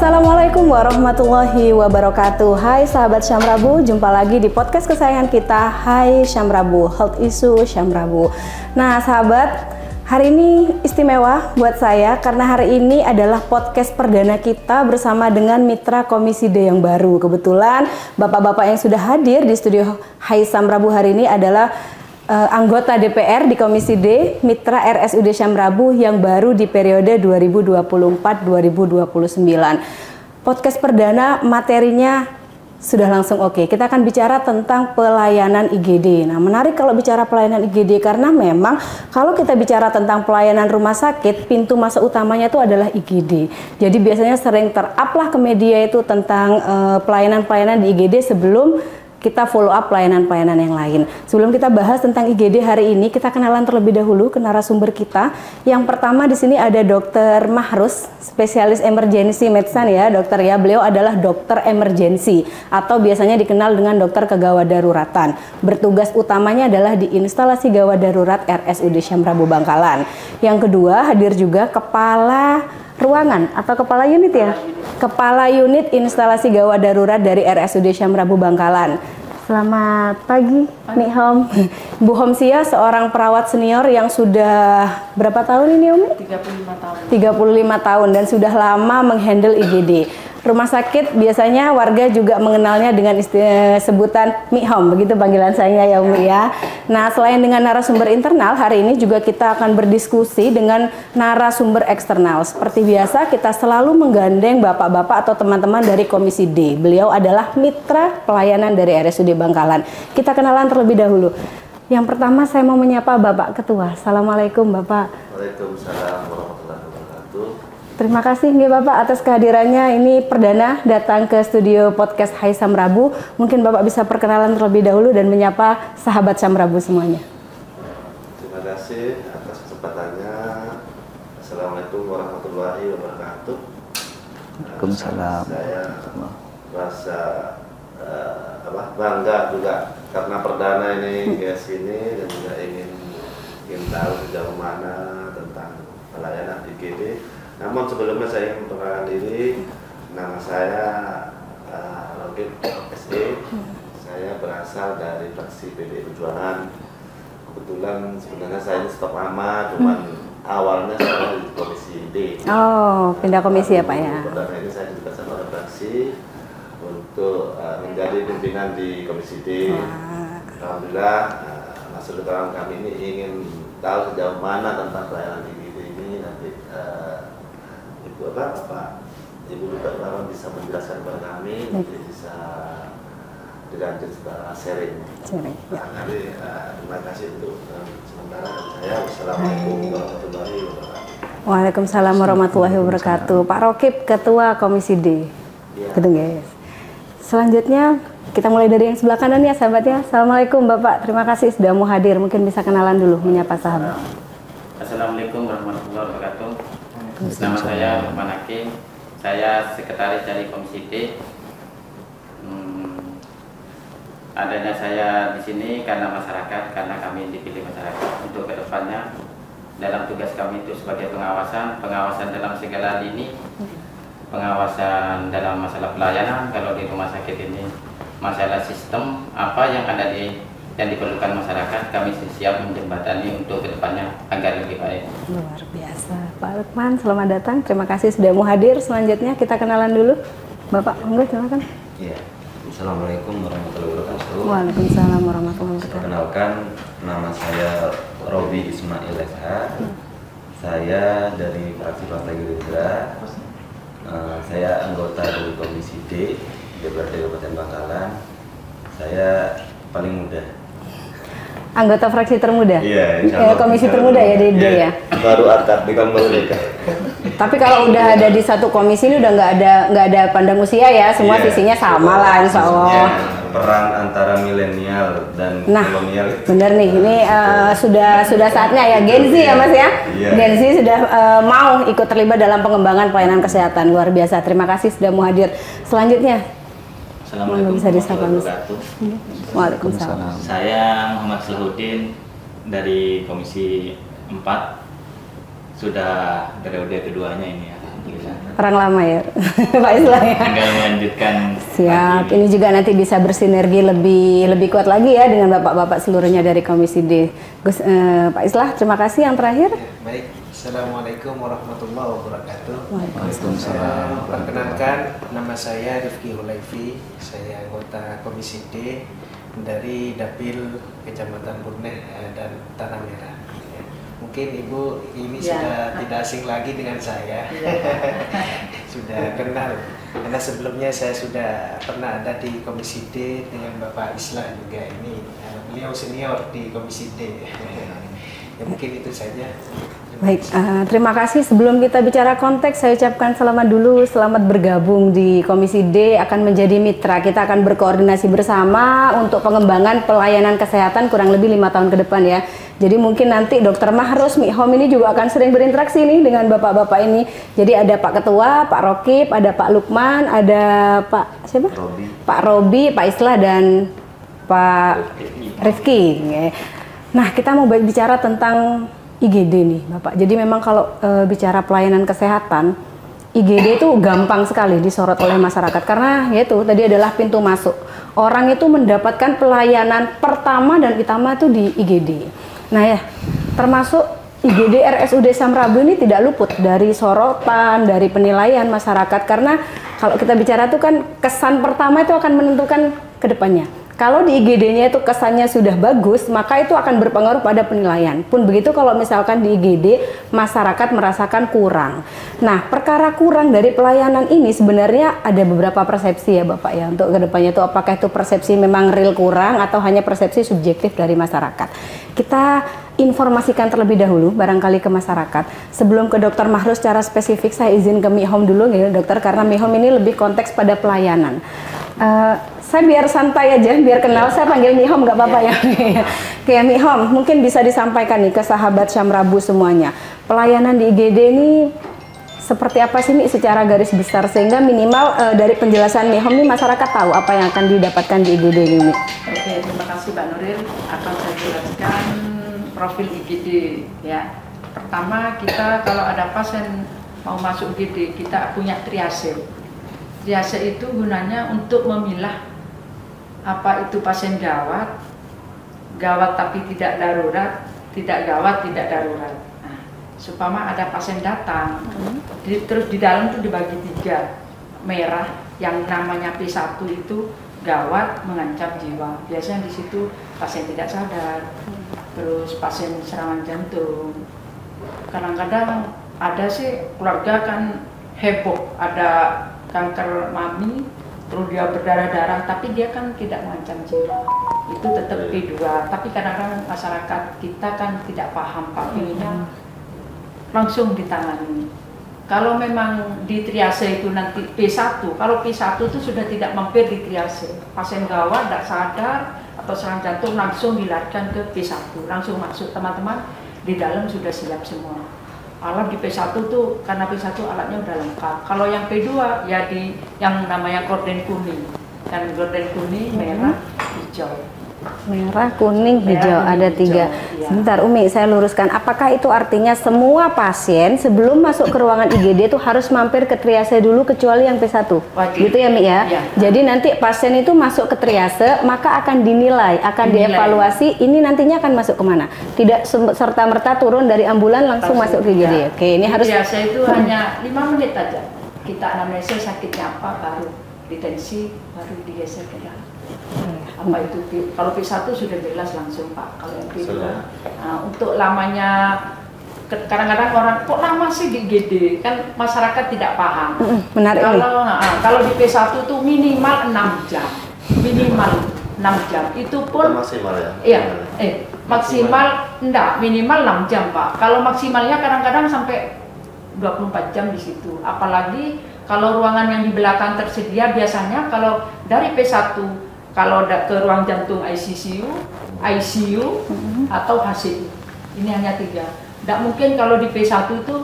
Assalamualaikum warahmatullahi wabarakatuh. Hai sahabat Syamrabu, jumpa lagi di podcast kesayangan kita, Hai Syamrabu, Health Issue Syamrabu. Nah sahabat, hari ini istimewa buat saya karena hari ini adalah podcast perdana kita bersama dengan mitra Komisi D yang baru. Kebetulan bapak-bapak yang sudah hadir di studio Hai Syamrabu hari ini adalah anggota DPR di Komisi D, mitra RSUD Syamrabu yang baru di periode 2024-2029. Podcast perdana materinya sudah langsung oke. Kita akan bicara tentang pelayanan IGD. Nah, menarik kalau bicara pelayanan IGD karena memang kalau kita bicara tentang pelayanan rumah sakit, pintu masuk utamanya itu adalah IGD. Jadi biasanya sering ter-up lah ke media itu tentang pelayanan-pelayanan di IGD sebelum kita follow up pelayanan-pelayanan yang lain. Sebelum kita bahas tentang IGD hari ini, kita kenalan terlebih dahulu ke narasumber kita. Yang pertama di sini ada Dr. Mahrus, spesialis emergency medicine ya, dokter ya. Beliau adalah dokter emergency atau biasanya dikenal dengan dokter kegawat daruratan. Bertugas utamanya adalah di instalasi gawat darurat RSUD Syamrabu Bangkalan. Yang kedua hadir juga kepala ruangan atau kepala unit ya, kepala unit instalasi gawat darurat dari RSUD Syamrabu Bangkalan. Selamat pagi, Nik Hom. Bu Homsia seorang perawat senior yang sudah berapa tahun ini Umi? 35 tahun. 35 tahun dan sudah lama menghandle IGD. Rumah sakit biasanya warga juga mengenalnya dengan sebutan Mihom, begitu panggilan saya ya Umi ya. Nah selain dengan narasumber internal, hari ini juga kita akan berdiskusi dengan narasumber eksternal. Seperti biasa kita selalu menggandeng bapak-bapak atau teman-teman dari Komisi D. Beliau adalah mitra pelayanan dari RSUD Bangkalan. Kita kenalan terlebih dahulu. Yang pertama saya mau menyapa Bapak Ketua. Assalamualaikum Bapak. Waalaikumsalam warahmatullahi wabarakatuh. Terima kasih nih Bapak atas kehadirannya. Ini perdana datang ke studio podcast Hai Syamrabu. Mungkin Bapak bisa perkenalan terlebih dahulu dan menyapa sahabat Syamrabu semuanya. Terima kasih atas kesempatannya. Assalamualaikum warahmatullahi wabarakatuh. Waalaikumsalam. Saya merasa bangga juga karena perdana ini ke sini dan juga ingin tahu sejauh mana tentang pelayanan IGD. Namun sebelumnya saya ingin memperkenalkan diri. Nama saya Rogib SE. Saya berasal dari fraksi PDI Perjuangan. Kebetulan sebenarnya saya ini staf lama, cuman awalnya saya di Komisi D. Oh, pindah komisi ya Pak ya? Perdana ini saya juga sama fraksi untuk menjadi pimpinan di Komisi D. Alhamdulillah, maksud keterangan kami ini ingin tahu sejauh mana tentang pelayanan IGD ini. Nanti Ibu Luka bisa menjelaskan kepada kami, nanti bisa dilanjut secara sharing. Ya. Jadi terima kasih untuk sementara dari saya. Wassalamualaikum warahmatullahi wabarakatuh. Waalaikumsalam warahmatullahi wabarakatuh. Pak Rokib, Ketua Komisi D. Ya. Gitu guys. Selanjutnya kita mulai dari yang sebelah kanan ya sahabatnya. Assalamualaikum Bapak, terima kasih sudah mau hadir. Mungkin bisa kenalan dulu, menyapa sahabat. Assalamualaikum warahmatullahi wabarakatuh. Nama saya Lukman Hakim. Saya sekretaris dari Komisi D. Adanya saya di sini karena masyarakat, karena kami dipilih masyarakat untuk kedepannya dalam tugas kami itu sebagai pengawasan dalam segala lini, pengawasan dalam masalah pelayanan. Kalau di rumah sakit ini masalah sistem apa yang ada yang diperlukan masyarakat, kami siap menjembatani untuk kedepannya agar lebih baik. Luar biasa, Pak Lukman, selamat datang. Terima kasih sudah mau hadir. Selanjutnya kita kenalan dulu, Bapak. Monggo silakan. Ya, Assalamualaikum warahmatullahi wabarakatuh. Waalaikumsalam warahmatullahi wabarakatuh. Perkenalkan, nama saya Robi Ismail SH. Saya dari fraksi Partai Gerindra. Saya anggota dari Komisi D DPRD Kabupaten Bangkalan. Saya paling muda. Anggota fraksi termuda? Iya, komisi termuda ya di D ya? Baru akad di kampus mereka. Tapi kalau udah ada di satu komisi ini udah nggak ada pandang usia ya, semua visinya sama lah insya Allah. Perang antara milenial dan kolonial. Bener nih, ini sudah saatnya ya Gen Z ya Mas ya? Iya. Gen Z sudah mau ikut terlibat dalam pengembangan pelayanan kesehatan, luar biasa. Terima kasih sudah mau hadir. Selanjutnya. Assalamualaikum warahmatullahi wabarakatuh. Waalaikumsalam. Saya Muhammad Salahuddin dari Komisi 4. Sudah periode keduanya ini ya. Orang lama ya, Pak Islah ya. Tinggal melanjutkan. Siap. Ini juga nanti bisa bersinergi lebih kuat lagi ya dengan bapak-bapak seluruhnya dari Komisi D. Gus, Pak Islah, terima kasih. Yang terakhir. Ya, baik. Assalamualaikum warahmatullahi wabarakatuh. Waalaikumsalam. Perkenalkan, nama saya Rifki Hulaifi. Saya anggota Komisi D dari Dapil Kecamatan Burneh dan Tanah Merah. Mungkin Ibu ini sudah tidak asing lagi dengan saya, sudah kenal. Karena sebelumnya saya sudah pernah ada di Komisi D dengan Bapak Islah juga. Ini beliau senior di Komisi D. Ya mungkin itu saja. Baik, terima kasih. Sebelum kita bicara konteks, saya ucapkan selamat dulu, selamat bergabung di Komisi D, akan menjadi mitra. Kita akan berkoordinasi bersama untuk pengembangan pelayanan kesehatan kurang lebih 5 tahun ke depan ya. Jadi mungkin nanti Dr. Mahrus Mikhom ini juga akan sering berinteraksi nih dengan bapak-bapak ini. Jadi ada Pak Ketua, Pak Rokib, ada Pak Lukman, ada Pak siapa? Pak Robi, Pak Islah dan Pak Rifki. Nah, kita mau bicara tentang IGD nih, Bapak. Jadi memang kalau bicara pelayanan kesehatan, IGD itu gampang sekali disorot oleh masyarakat karena yaitu tadi adalah pintu masuk. Orang itu mendapatkan pelayanan pertama dan utama itu di IGD. Nah ya, termasuk IGD RSUD Samrabu ini tidak luput dari sorotan, dari penilaian masyarakat karena kalau kita bicara itu kan kesan pertama itu akan menentukan ke depannya. Kalau di IGD-nya itu kesannya sudah bagus, maka itu akan berpengaruh pada penilaian. Pun begitu kalau misalkan di IGD masyarakat merasakan kurang. Nah, perkara kurang dari pelayanan ini sebenarnya ada beberapa persepsi ya Bapak ya. Untuk kedepannya itu apakah itu persepsi memang real kurang atau hanya persepsi subjektif dari masyarakat. Kita informasikan terlebih dahulu barangkali ke masyarakat. Sebelum ke Dr. Mahrus secara spesifik, saya izin ke Mikhom dulu ya dokter, karena Mikhom ini lebih konteks pada pelayanan. Saya biar santai aja, biar kenal, saya panggil Mikhom nggak apa-apa ya. Kayak Mikhom, mungkin bisa disampaikan nih ke sahabat Syamrabu semuanya. Pelayanan di IGD ini seperti apa sih Mi secara garis besar sehingga minimal dari penjelasan Mikhom ini masyarakat tahu apa yang akan didapatkan di IGD ini. Oke, terima kasih Mbak Nuril. Akan saya jelaskan profil IGD ya. Pertama kita kalau ada pasien mau masuk IGD kita punya triase. Triase itu gunanya untuk memilah apa itu pasien gawat, gawat tapi tidak darurat, tidak gawat tidak darurat. Nah, supaya ada pasien datang, terus di dalam itu dibagi 3, merah yang namanya P1 itu gawat mengancam jiwa. Biasanya di situ pasien tidak sadar, terus pasien serangan jantung. Kadang-kadang ada sih keluarga kan heboh, ada kanker mami, terus dia berdarah-darah, tapi dia kan tidak mengancam jiwa. Itu tetap P2, tapi kadang-kadang masyarakat kita kan tidak paham, Pak, pilihnya langsung ditangani. Kalau memang di triase itu nanti P1, kalau P1 itu sudah tidak mampir di triase, pasien gawat tidak sadar atau serangan jantung langsung dilarikan ke P1, langsung masuk teman-teman, di dalam sudah siap semua. Alat di P1 tuh karena P1 alatnya udah lengkap. Kalau yang P2 ya di yang namanya gorden kuning. Kan gorden kuning, merah, hijau. Merah, kuning, hijau, ada 3. Ya. Sebentar Umi, saya luruskan. Apakah itu artinya semua pasien sebelum masuk ke ruangan IGD itu harus mampir ke triase dulu kecuali yang P1? Wajib. Gitu ya Mi ya? Ya. Jadi nanti pasien itu masuk ke triase, maka akan dinilai, akan dievaluasi, ini nantinya akan masuk kemana? Tidak serta-merta turun dari ambulan langsung masuk ke IGD. Ya. Oke, ini Di harus... triase itu hanya 5 menit aja. Kita anamnesa sakitnya apa, baru ditensi, baru digeser ke dalam. Apa itu kalau P1 sudah jelas langsung Pak. Kalau yang P2 untuk lamanya kadang-kadang orang kok lama sih di IGD, kan masyarakat tidak paham. Menarik. Kalau di P1 itu minimal 6 jam. Minimal 6 jam. Itu pun maksimal ya. Iya, maksimal enggak, minimal 6 jam Pak. Kalau maksimalnya kadang-kadang sampai 24 jam di situ. Apalagi kalau ruangan yang di belakang tersedia biasanya kalau dari P1 kalau ke ruang jantung ICU atau HCU. Ini hanya 3. Tidak mungkin kalau di P1 itu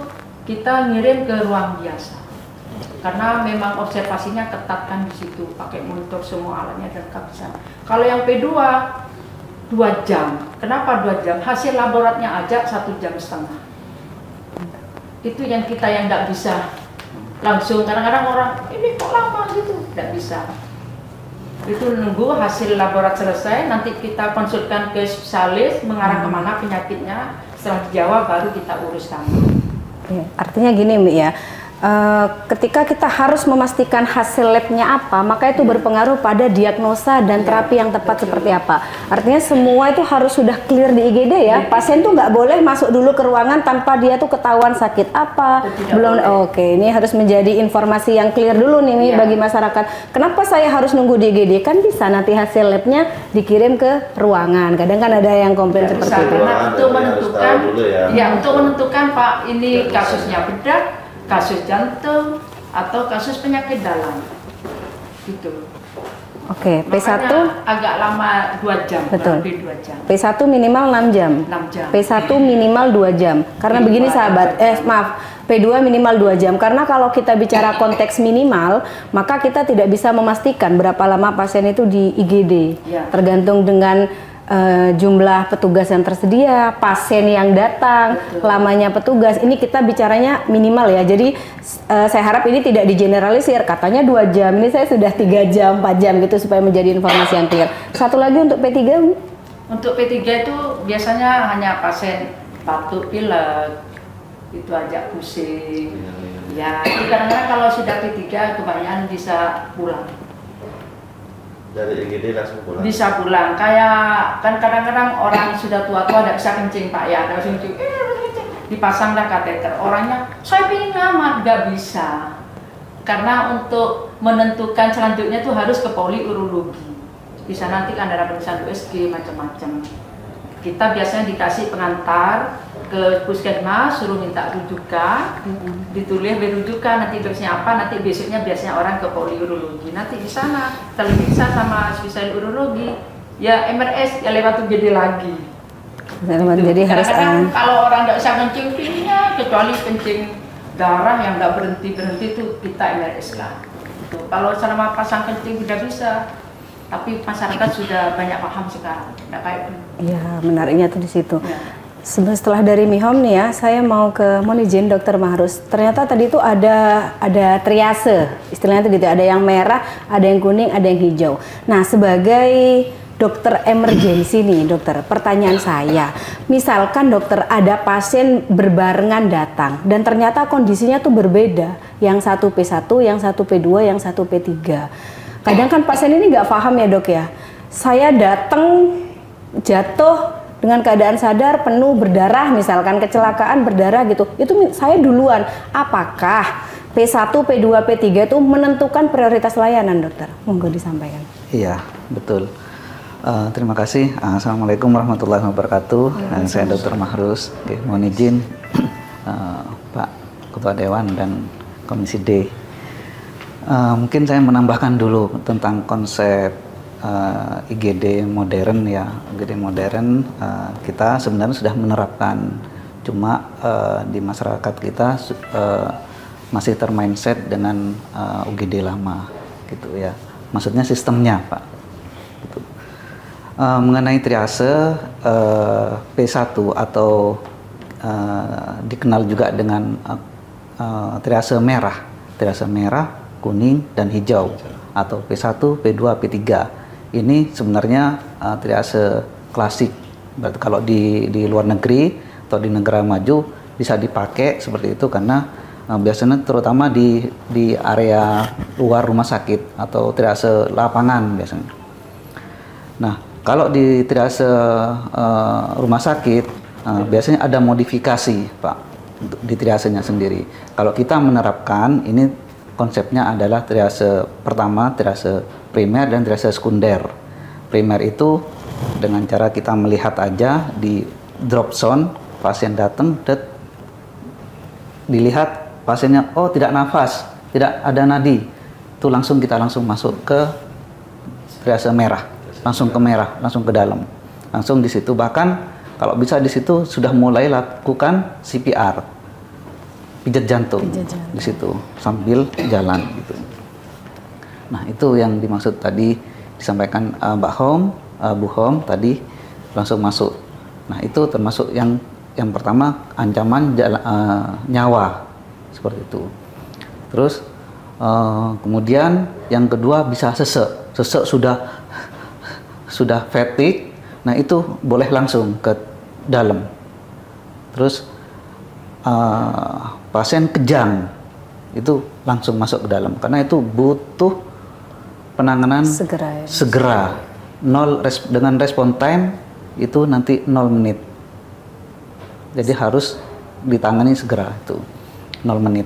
kita ngirim ke ruang biasa. Karena memang observasinya ketat kan di situ, pakai monitor semua alatnya lengkap bisa. Kalau yang P2 2 jam. Kenapa 2 jam? Hasil laboratnya aja 1,5 jam. Itu yang kita yang tidak bisa langsung. Kadang-kadang orang ini kok lama gitu, tidak bisa. Itu nunggu hasil laboratorium selesai, nanti kita konsulkan ke spesialis mengarah kemana penyakitnya. Setelah dijawab baru kita urus kami. Artinya gini Mi ya, ketika kita harus memastikan hasil labnya apa, maka itu berpengaruh pada diagnosa dan terapi yang tepat seperti apa. Artinya semua itu harus sudah clear di IGD ya. Pasien tuh nggak boleh masuk dulu ke ruangan tanpa dia tuh ketahuan sakit apa. Belum. Oke, ini harus menjadi informasi yang clear dulu nih Mi, bagi masyarakat. Kenapa saya harus nunggu di IGD? Kan bisa nanti hasil labnya dikirim ke ruangan. Kadang kan ada yang komplain seperti itu. Karena untuk menentukan, untuk menentukan Pak ini kasusnya berat, kasus jantung atau kasus penyakit dalam gitu. Oke, P1 makanya agak lama 2 jam, betul. lebih 2 jam. P1 minimal 6 jam. 6 jam. P1 minimal 2 jam. Karena begini sahabat, maaf, P2 minimal 2 jam. Karena kalau kita bicara konteks minimal, maka kita tidak bisa memastikan berapa lama pasien itu di IGD. Ya. Tergantung dengan jumlah petugas yang tersedia, pasien yang datang, lamanya petugas. Ini kita bicaranya minimal ya. Jadi saya harap ini tidak digeneralisir. Katanya 2 jam, ini saya sudah 3 jam, 4 jam gitu supaya menjadi informasi yang clear. Satu lagi untuk P3. Untuk P3 itu biasanya hanya pasien batuk, pilek, itu aja pusing. Ya, kadang-kadang kalau sudah P3 kebanyakan bisa pulang. Dari IGD langsung pulang? Bisa pulang, kayak kan kadang-kadang orang sudah tua-tua tidak bisa kencing Pak ya, tidak bisa kencing, dipasanglah kateter, orangnya saya pengen ngamat, nggak bisa. Karena untuk menentukan selanjutnya itu harus ke poliurologi. Bisa nanti kan ada pemeriksaan USG macam-macam. Kita biasanya dikasih pengantar ke puskesmas, suruh minta rujukan, ditulis rujukan, nanti besoknya apa, nanti besoknya biasanya orang ke poliurologi. Nanti di sana terpisah sama spesialis urologi, ya MRS ya lewat UGD lagi. Jadi harus kalau orang tidak bisa kencing pilihnya, kecuali kencing darah yang nggak berhenti itu kita MRS lah. Kalau selama pasang kencing tidak bisa. Tapi masyarakat sudah banyak paham sekarang, tidak kayak dulu. Iya, menariknya tuh di situ. Ya. Setelah dari Mihom nih ya, saya mau ke mohon izin Dokter Mahrus. Ternyata tadi itu ada triase, istilahnya itu gitu. Ada yang merah, ada yang kuning, ada yang hijau. Nah, sebagai dokter emergensi nih dokter, pertanyaan saya, misalkan dokter ada pasien berbarengan datang dan ternyata kondisinya tuh berbeda, yang satu P1, yang satu P2, yang satu P3. Kadang kan pasien ini nggak paham ya dok ya, saya datang jatuh dengan keadaan sadar penuh berdarah, misalkan kecelakaan berdarah gitu, itu saya duluan. Apakah P1, P2, P3 itu menentukan prioritas layanan dokter? Monggo disampaikan. Iya, betul. Terima kasih. Assalamualaikum warahmatullahi wabarakatuh. Saya Dr. Mahrus. Oke, mohon izin Pak Ketua Dewan dan Komisi D. Mungkin saya menambahkan dulu tentang konsep IGD modern ya. IGD modern kita sebenarnya sudah menerapkan, cuma di masyarakat kita masih termindset dengan UGD lama gitu ya. Maksudnya sistemnya Pak. Gitu. Mengenai triase P1 atau dikenal juga dengan triase merah, kuning dan hijau atau P1, P2, P3. Ini sebenarnya triase klasik. Berarti kalau di luar negeri atau di negara maju bisa dipakai seperti itu karena biasanya terutama di area luar rumah sakit atau triase lapangan biasanya. Nah, kalau di triase rumah sakit biasanya ada modifikasi Pak di triasenya sendiri. Kalau kita menerapkan ini konsepnya adalah triase pertama, triase primer dan triase sekunder. Primer itu dengan cara kita melihat aja di drop zone, pasien datang, dilihat pasiennya, oh tidak nafas, tidak ada nadi, itu kita langsung masuk ke triase merah, langsung ke merah, langsung ke dalam, langsung di situ. Bahkan kalau bisa di situ sudah mulai lakukan CPR. Pijat jantung di situ sambil jalan gitu. Nah, itu yang dimaksud tadi disampaikan Bu Hom tadi langsung masuk. Nah, itu termasuk yang pertama ancaman nyawa seperti itu. Terus kemudian yang kedua bisa sesek sudah fatigue, nah itu boleh langsung ke dalam. Terus pasien kejang itu langsung masuk ke dalam karena itu butuh penanganan segera. Dengan respon time itu nanti 0 menit. Jadi harus ditangani segera itu 0 menit.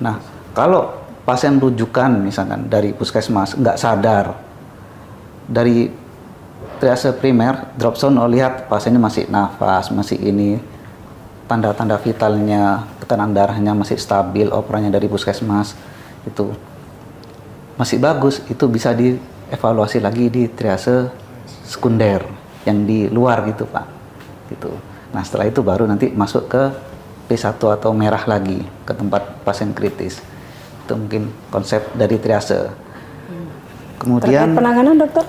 Nah, kalau pasien rujukan misalkan dari puskesmas nggak sadar, dari triase primer drop sound lihat pasiennya masih nafas, masih ini, tanda-tanda vitalnya, tekanan darahnya masih stabil, operannya dari puskesmas itu masih bagus, itu bisa dievaluasi lagi di triase sekunder yang di luar gitu Pak. Gitu. Nah setelah itu baru nanti masuk ke P1 atau merah lagi ke tempat pasien kritis. Itu mungkin konsep dari triase. Kemudian terkait penanganan dokter?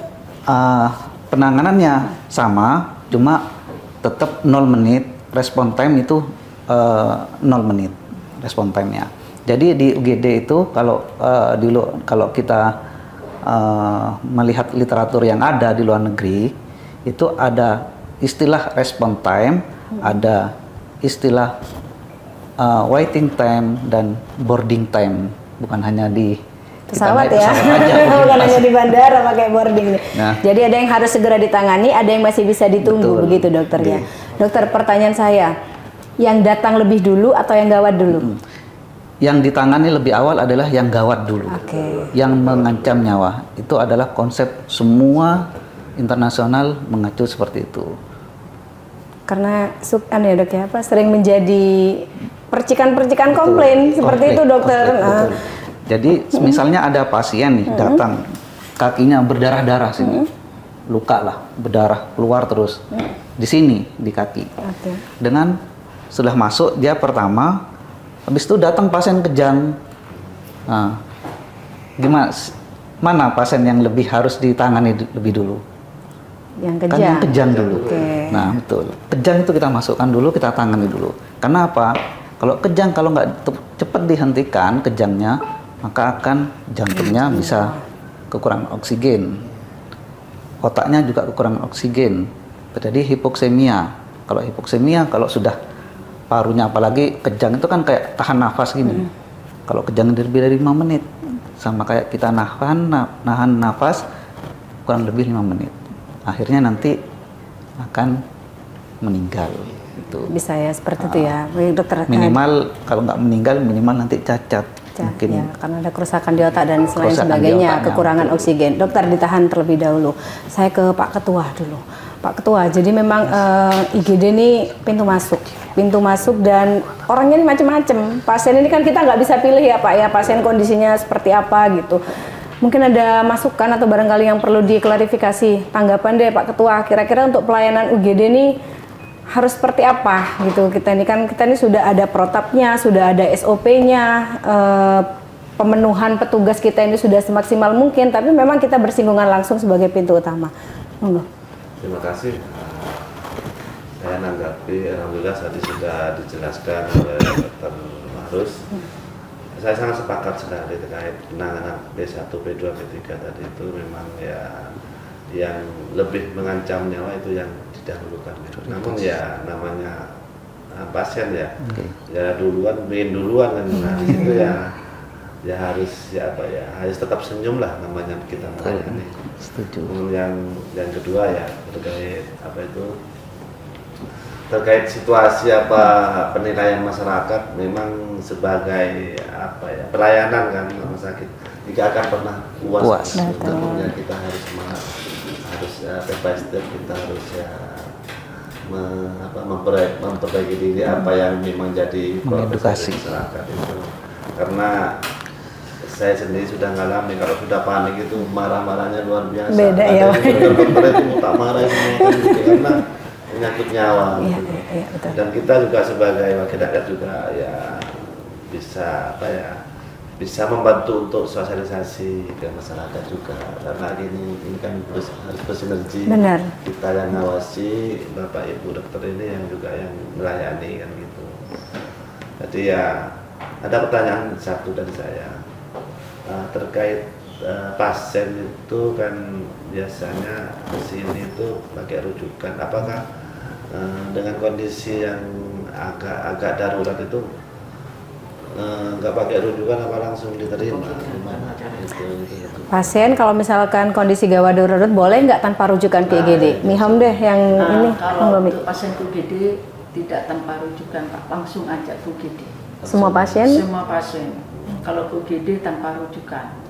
Penanganannya sama, cuma tetap 0 menit. Respon time itu 0 menit respon time-nya. Jadi di UGD itu kalau kita melihat literatur yang ada di luar negeri, itu ada istilah respon time, ada istilah waiting time dan boarding time, bukan hanya di pesawat ya, bukan hanya di bandara pakai boarding nih. Nah, jadi ada yang harus segera ditangani, ada yang masih bisa ditunggu, begitu dokternya. Dokter, pertanyaan saya, yang datang lebih dulu atau yang gawat dulu? Yang ditangani lebih awal adalah yang gawat dulu, yang mengancam nyawa. Itu adalah konsep semua internasional mengacu seperti itu. Karena ya dok ya, sering menjadi percikan-percikan komplain seperti itu dokter. Betul. Jadi misalnya ada pasien nih datang, kakinya berdarah-darah sini, luka lah, berdarah keluar terus di sini di kaki. Dengan sudah masuk dia pertama, habis itu datang pasien kejang. Nah, gimana? Mana pasien yang lebih harus ditangani lebih dulu? Yang kejang. Kan yang kejang dulu. Nah betul. Kejang itu kita masukkan dulu, kita tangani dulu. Karena apa? Kalau kejang, kalau nggak cepat dihentikan kejangnya, maka akan jantungnya bisa kekurangan oksigen, otaknya juga kekurangan oksigen, terjadi hipoksemia. Kalau hipoksemia, kalau sudah parunya apalagi kejang itu kan kayak tahan nafas gini. Kalau kejang lebih dari 5 menit, sama kayak kita nahan nafas kurang lebih 5 menit. Akhirnya nanti akan meninggal. Itu. Bisa ya seperti itu ya, dokter. Minimal kalau nggak meninggal, minimal nanti cacat. Mungkin ya, karena ada kerusakan di otak dan selain sebagainya, kekurangan oksigen. Dokter ditahan terlebih dahulu. Saya ke Pak Ketua dulu. Pak Ketua, jadi memang IGD ini pintu masuk dan orangnya ini macam-macam. Pasien ini kan kita nggak bisa pilih ya Pak ya, pasien kondisinya seperti apa gitu. Mungkin ada masukan atau barangkali yang perlu diklarifikasi. Tanggapan deh Pak Ketua, kira-kira untuk pelayanan UGD ini harus seperti apa gitu. Kita ini sudah ada protapnya, sudah ada SOP-nya, pemenuhan petugas kita ini sudah semaksimal mungkin, tapi memang kita bersinggungan langsung sebagai pintu utama. Terima kasih. Saya menanggapi, alhamdulillah tadi sudah dijelaskan oleh Dr. Mahrus. Saya sangat sepakat sekali terkait penanganan P1, P2, P3 tadi itu memang ya yang lebih mengancam nyawa itu yang didahulukan. Namun ya namanya pasien ya, ya ingin duluan kan. Nah, di situ ya harus harus tetap senyum lah namanya kita melayani. Setuju. Yang kedua ya terkait situasi penilaian masyarakat memang sebagai pelayanan kan rumah sakit jika akan pernah puas. Tentunya kita harus step by step kita harus memperbaiki diri apa yang memang jadi mengedukasi masyarakat itu. Karena saya sendiri sudah ngalami kalau sudah panik itu marah-marahnya luar biasa. Beda ya. Dokter itu tak marah semua karena menyangkut nyawa. Iya, betul. Dan kita juga sebagai wakil rakyat juga ya bisa membantu untuk sosialisasi ke masyarakat juga karena ini kan harus bersinergi. Benar. Kita yang ngawasi, Bapak Ibu dokter ini yang juga yang melayani kan gitu. Jadi ya ada pertanyaan satu dari saya terkait pasien itu kan biasanya kesini itu pakai rujukan. Apakah dengan kondisi yang agak darurat itu nggak pakai rujukan apa langsung diterima? Gimana? Pasien kalau misalkan kondisi gawat darurat boleh nggak tanpa rujukan ke IGD? Miham deh yang ini. Kalau untuk pasien UGD tidak tanpa rujukan Pak, langsung aja ke UGD. Semua pasien? Semua pasien. Kalau ke UGD tanpa rujukan.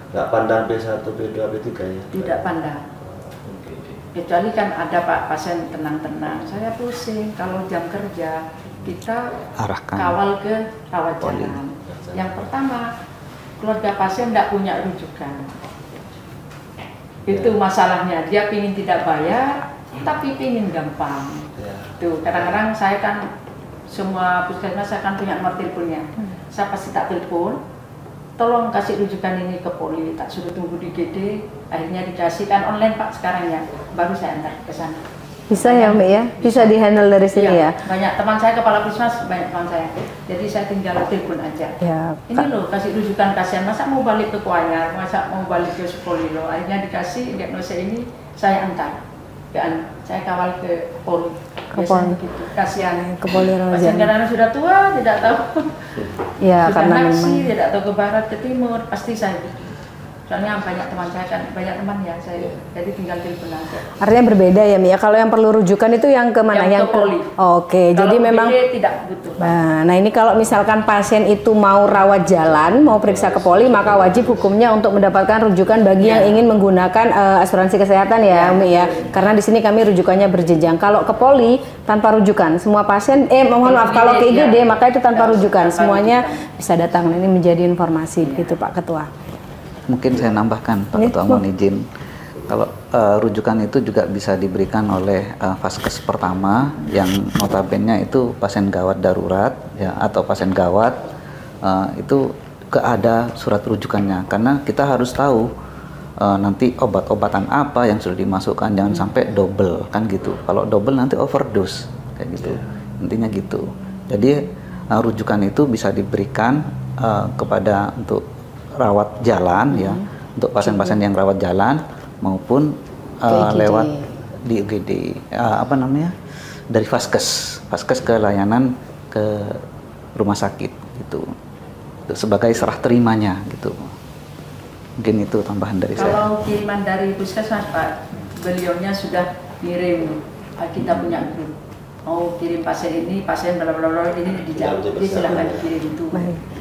Nggak pandang B1, B2, B3 ya? Tidak pandang. Kecuali kan ada Pak pasien tenang-tenang, saya pusing. Kalau jam kerja kita Arahkan. kawal ke rawat jalan. Yang pertama, keluarga pasien tidak punya rujukan. Itu masalahnya, dia pingin tidak bayar, tapi pingin gampang. Tuh, kadang-kadang saya kan semua puskesmas saya kan punya nomor teleponnya. Saya pasti tak telepon, tolong kasih rujukan ini ke poli, tak suruh tunggu di GD, akhirnya dikasih kan online Pak sekarang ya, baru saya antar ke sana. Bisa ya Mbak ya? Bisa di-handle dari sini ya? Banyak teman saya kepala puskesmas, banyak teman saya. Jadi saya tinggal telepon aja. Ya, ini loh kasih rujukan kasihan, masa mau balik ke Kuanyar, masa mau balik ke Sukolilo, akhirnya dikasih diagnosa ini saya antar. Saya kawal ke poli. Ke poli. Gitu. Kasihan. Ke poli pasien kadang sudah tua, tidak tahu. Ya, sudah karena naksi, memang tidak tahu ke barat, ke timur, pasti saya gitu. Soalnya banyak teman saya kan, banyak teman ya saya, jadi tinggal telepon aja. Artinya berbeda ya Mia. Kalau yang perlu rujukan itu yang ke mana? Yang ke poli. Oke, jadi memang tidak butuh. Nah, ini kalau misalkan pasien itu mau rawat jalan, mau periksa ke poli, maka wajib hukumnya untuk mendapatkan rujukan bagi yang ingin menggunakan asuransi kesehatan ya, Umi ya. Karena di sini kami rujukannya berjenjang. Kalau ke poli tanpa rujukan, semua pasien mohon maaf kalau ke IGD maka itu tanpa rujukan. Semuanya bisa datang. Nah, ini menjadi informasi gitu Pak Ketua. Mungkin saya nambahkan Pak Ketua, mohon izin. Kalau rujukan itu juga bisa diberikan oleh vaskes pertama yang notabene itu pasien gawat darurat ya, atau pasien gawat itu ada surat rujukannya, karena kita harus tahu nanti obat-obatan apa yang sudah dimasukkan, jangan sampai double kan gitu. Kalau double nanti overdose kayak gitu. Intinya gitu. Jadi rujukan itu bisa diberikan kepada untuk rawat jalan ya, untuk pasien-pasien yang rawat jalan maupun lewat di UGD dari vaskes ke layanan ke rumah sakit gitu, sebagai serah terimanya gitu. Mungkin itu tambahan dari saya. Kalau kiriman dari puskesmas Pak, beliaunya sudah kirim, kita punya grup, mau kirim pasien ini, pasien bla bla bla ini silakan dikirim itu.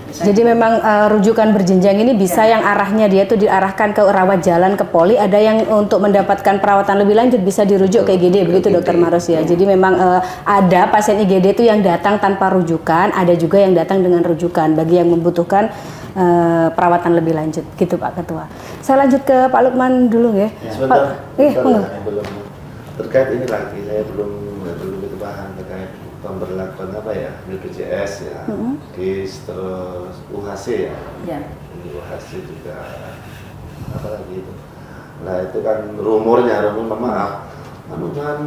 Jadi memang rujukan berjenjang ini bisa yang arahnya dia tuh diarahkan ke rawat jalan, ke poli, ada yang untuk mendapatkan perawatan lebih lanjut bisa dirujuk ke IGD, begitu Dokter Maros ya. Jadi memang ada pasien IGD itu yang datang tanpa rujukan, ada juga yang datang dengan rujukan bagi yang membutuhkan perawatan lebih lanjut, gitu Pak Ketua. Saya lanjut ke Pak Lukman dulu ya. Sebentar, belum terkait ini lagi, saya belum itu paham terkait pemberlakuan apa ya, BPJS ya, KIS, terus UHC ya. Ini UHC juga apa lagi itu. Nah itu kan rumor maaf, kan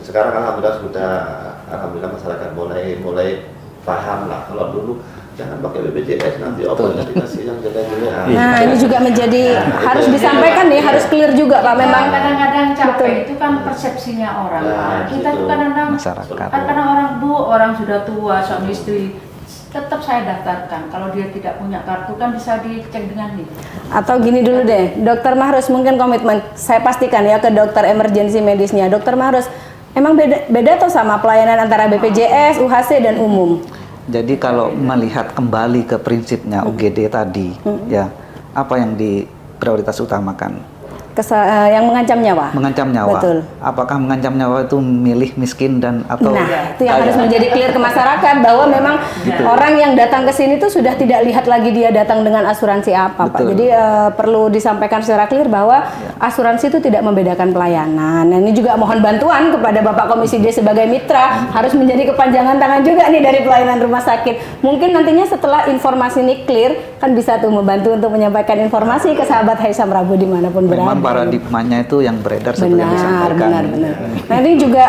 sekarang alhamdulillah masyarakat mulai paham lah. Kalau dulu jangan pakai BPJS, nanti obatnya dikasih yang jelek-jelek. Nah ini juga menjadi harus disampaikan nih, harus clear juga Pak. Memang kadang-kadang capek itu kan persepsinya orang. Kita tuh kadang-kadang karena orang sudah tua, suami istri, tetap saya daftarkan. Kalau dia tidak punya kartu kan bisa dicek dengan ini. Atau gini dulu deh, Dokter Mahrus mungkin komitmen saya pastikan ya ke dokter emergensi medisnya. Dokter Mahrus, emang beda tuh sama pelayanan antara BPJS, UHC dan umum? Jadi kalau melihat kembali ke prinsipnya UGD tadi, ya apa yang prioritas utamakan? Yang mengancam nyawa. Mengancam nyawa. Betul. Apakah mengancam nyawa itu milih miskin dan atau? Nah, itu yang harus menjadi clear ke masyarakat bahwa memang orang yang datang ke sini itu sudah tidak lihat lagi dia datang dengan asuransi apa, Pak. Jadi perlu disampaikan secara clear bahwa asuransi itu tidak membedakan pelayanan. Nah, ini juga mohon bantuan kepada Bapak Komisi D sebagai mitra harus menjadi kepanjangan tangan juga nih dari pelayanan rumah sakit. Mungkin nantinya setelah informasi ini clear kan bisa tuh membantu untuk menyampaikan informasi ke sahabat Hai Syamrabu dimanapun berada. paradigmanya itu yang beredar seperti yang disampaikan. Benar. Nah ini juga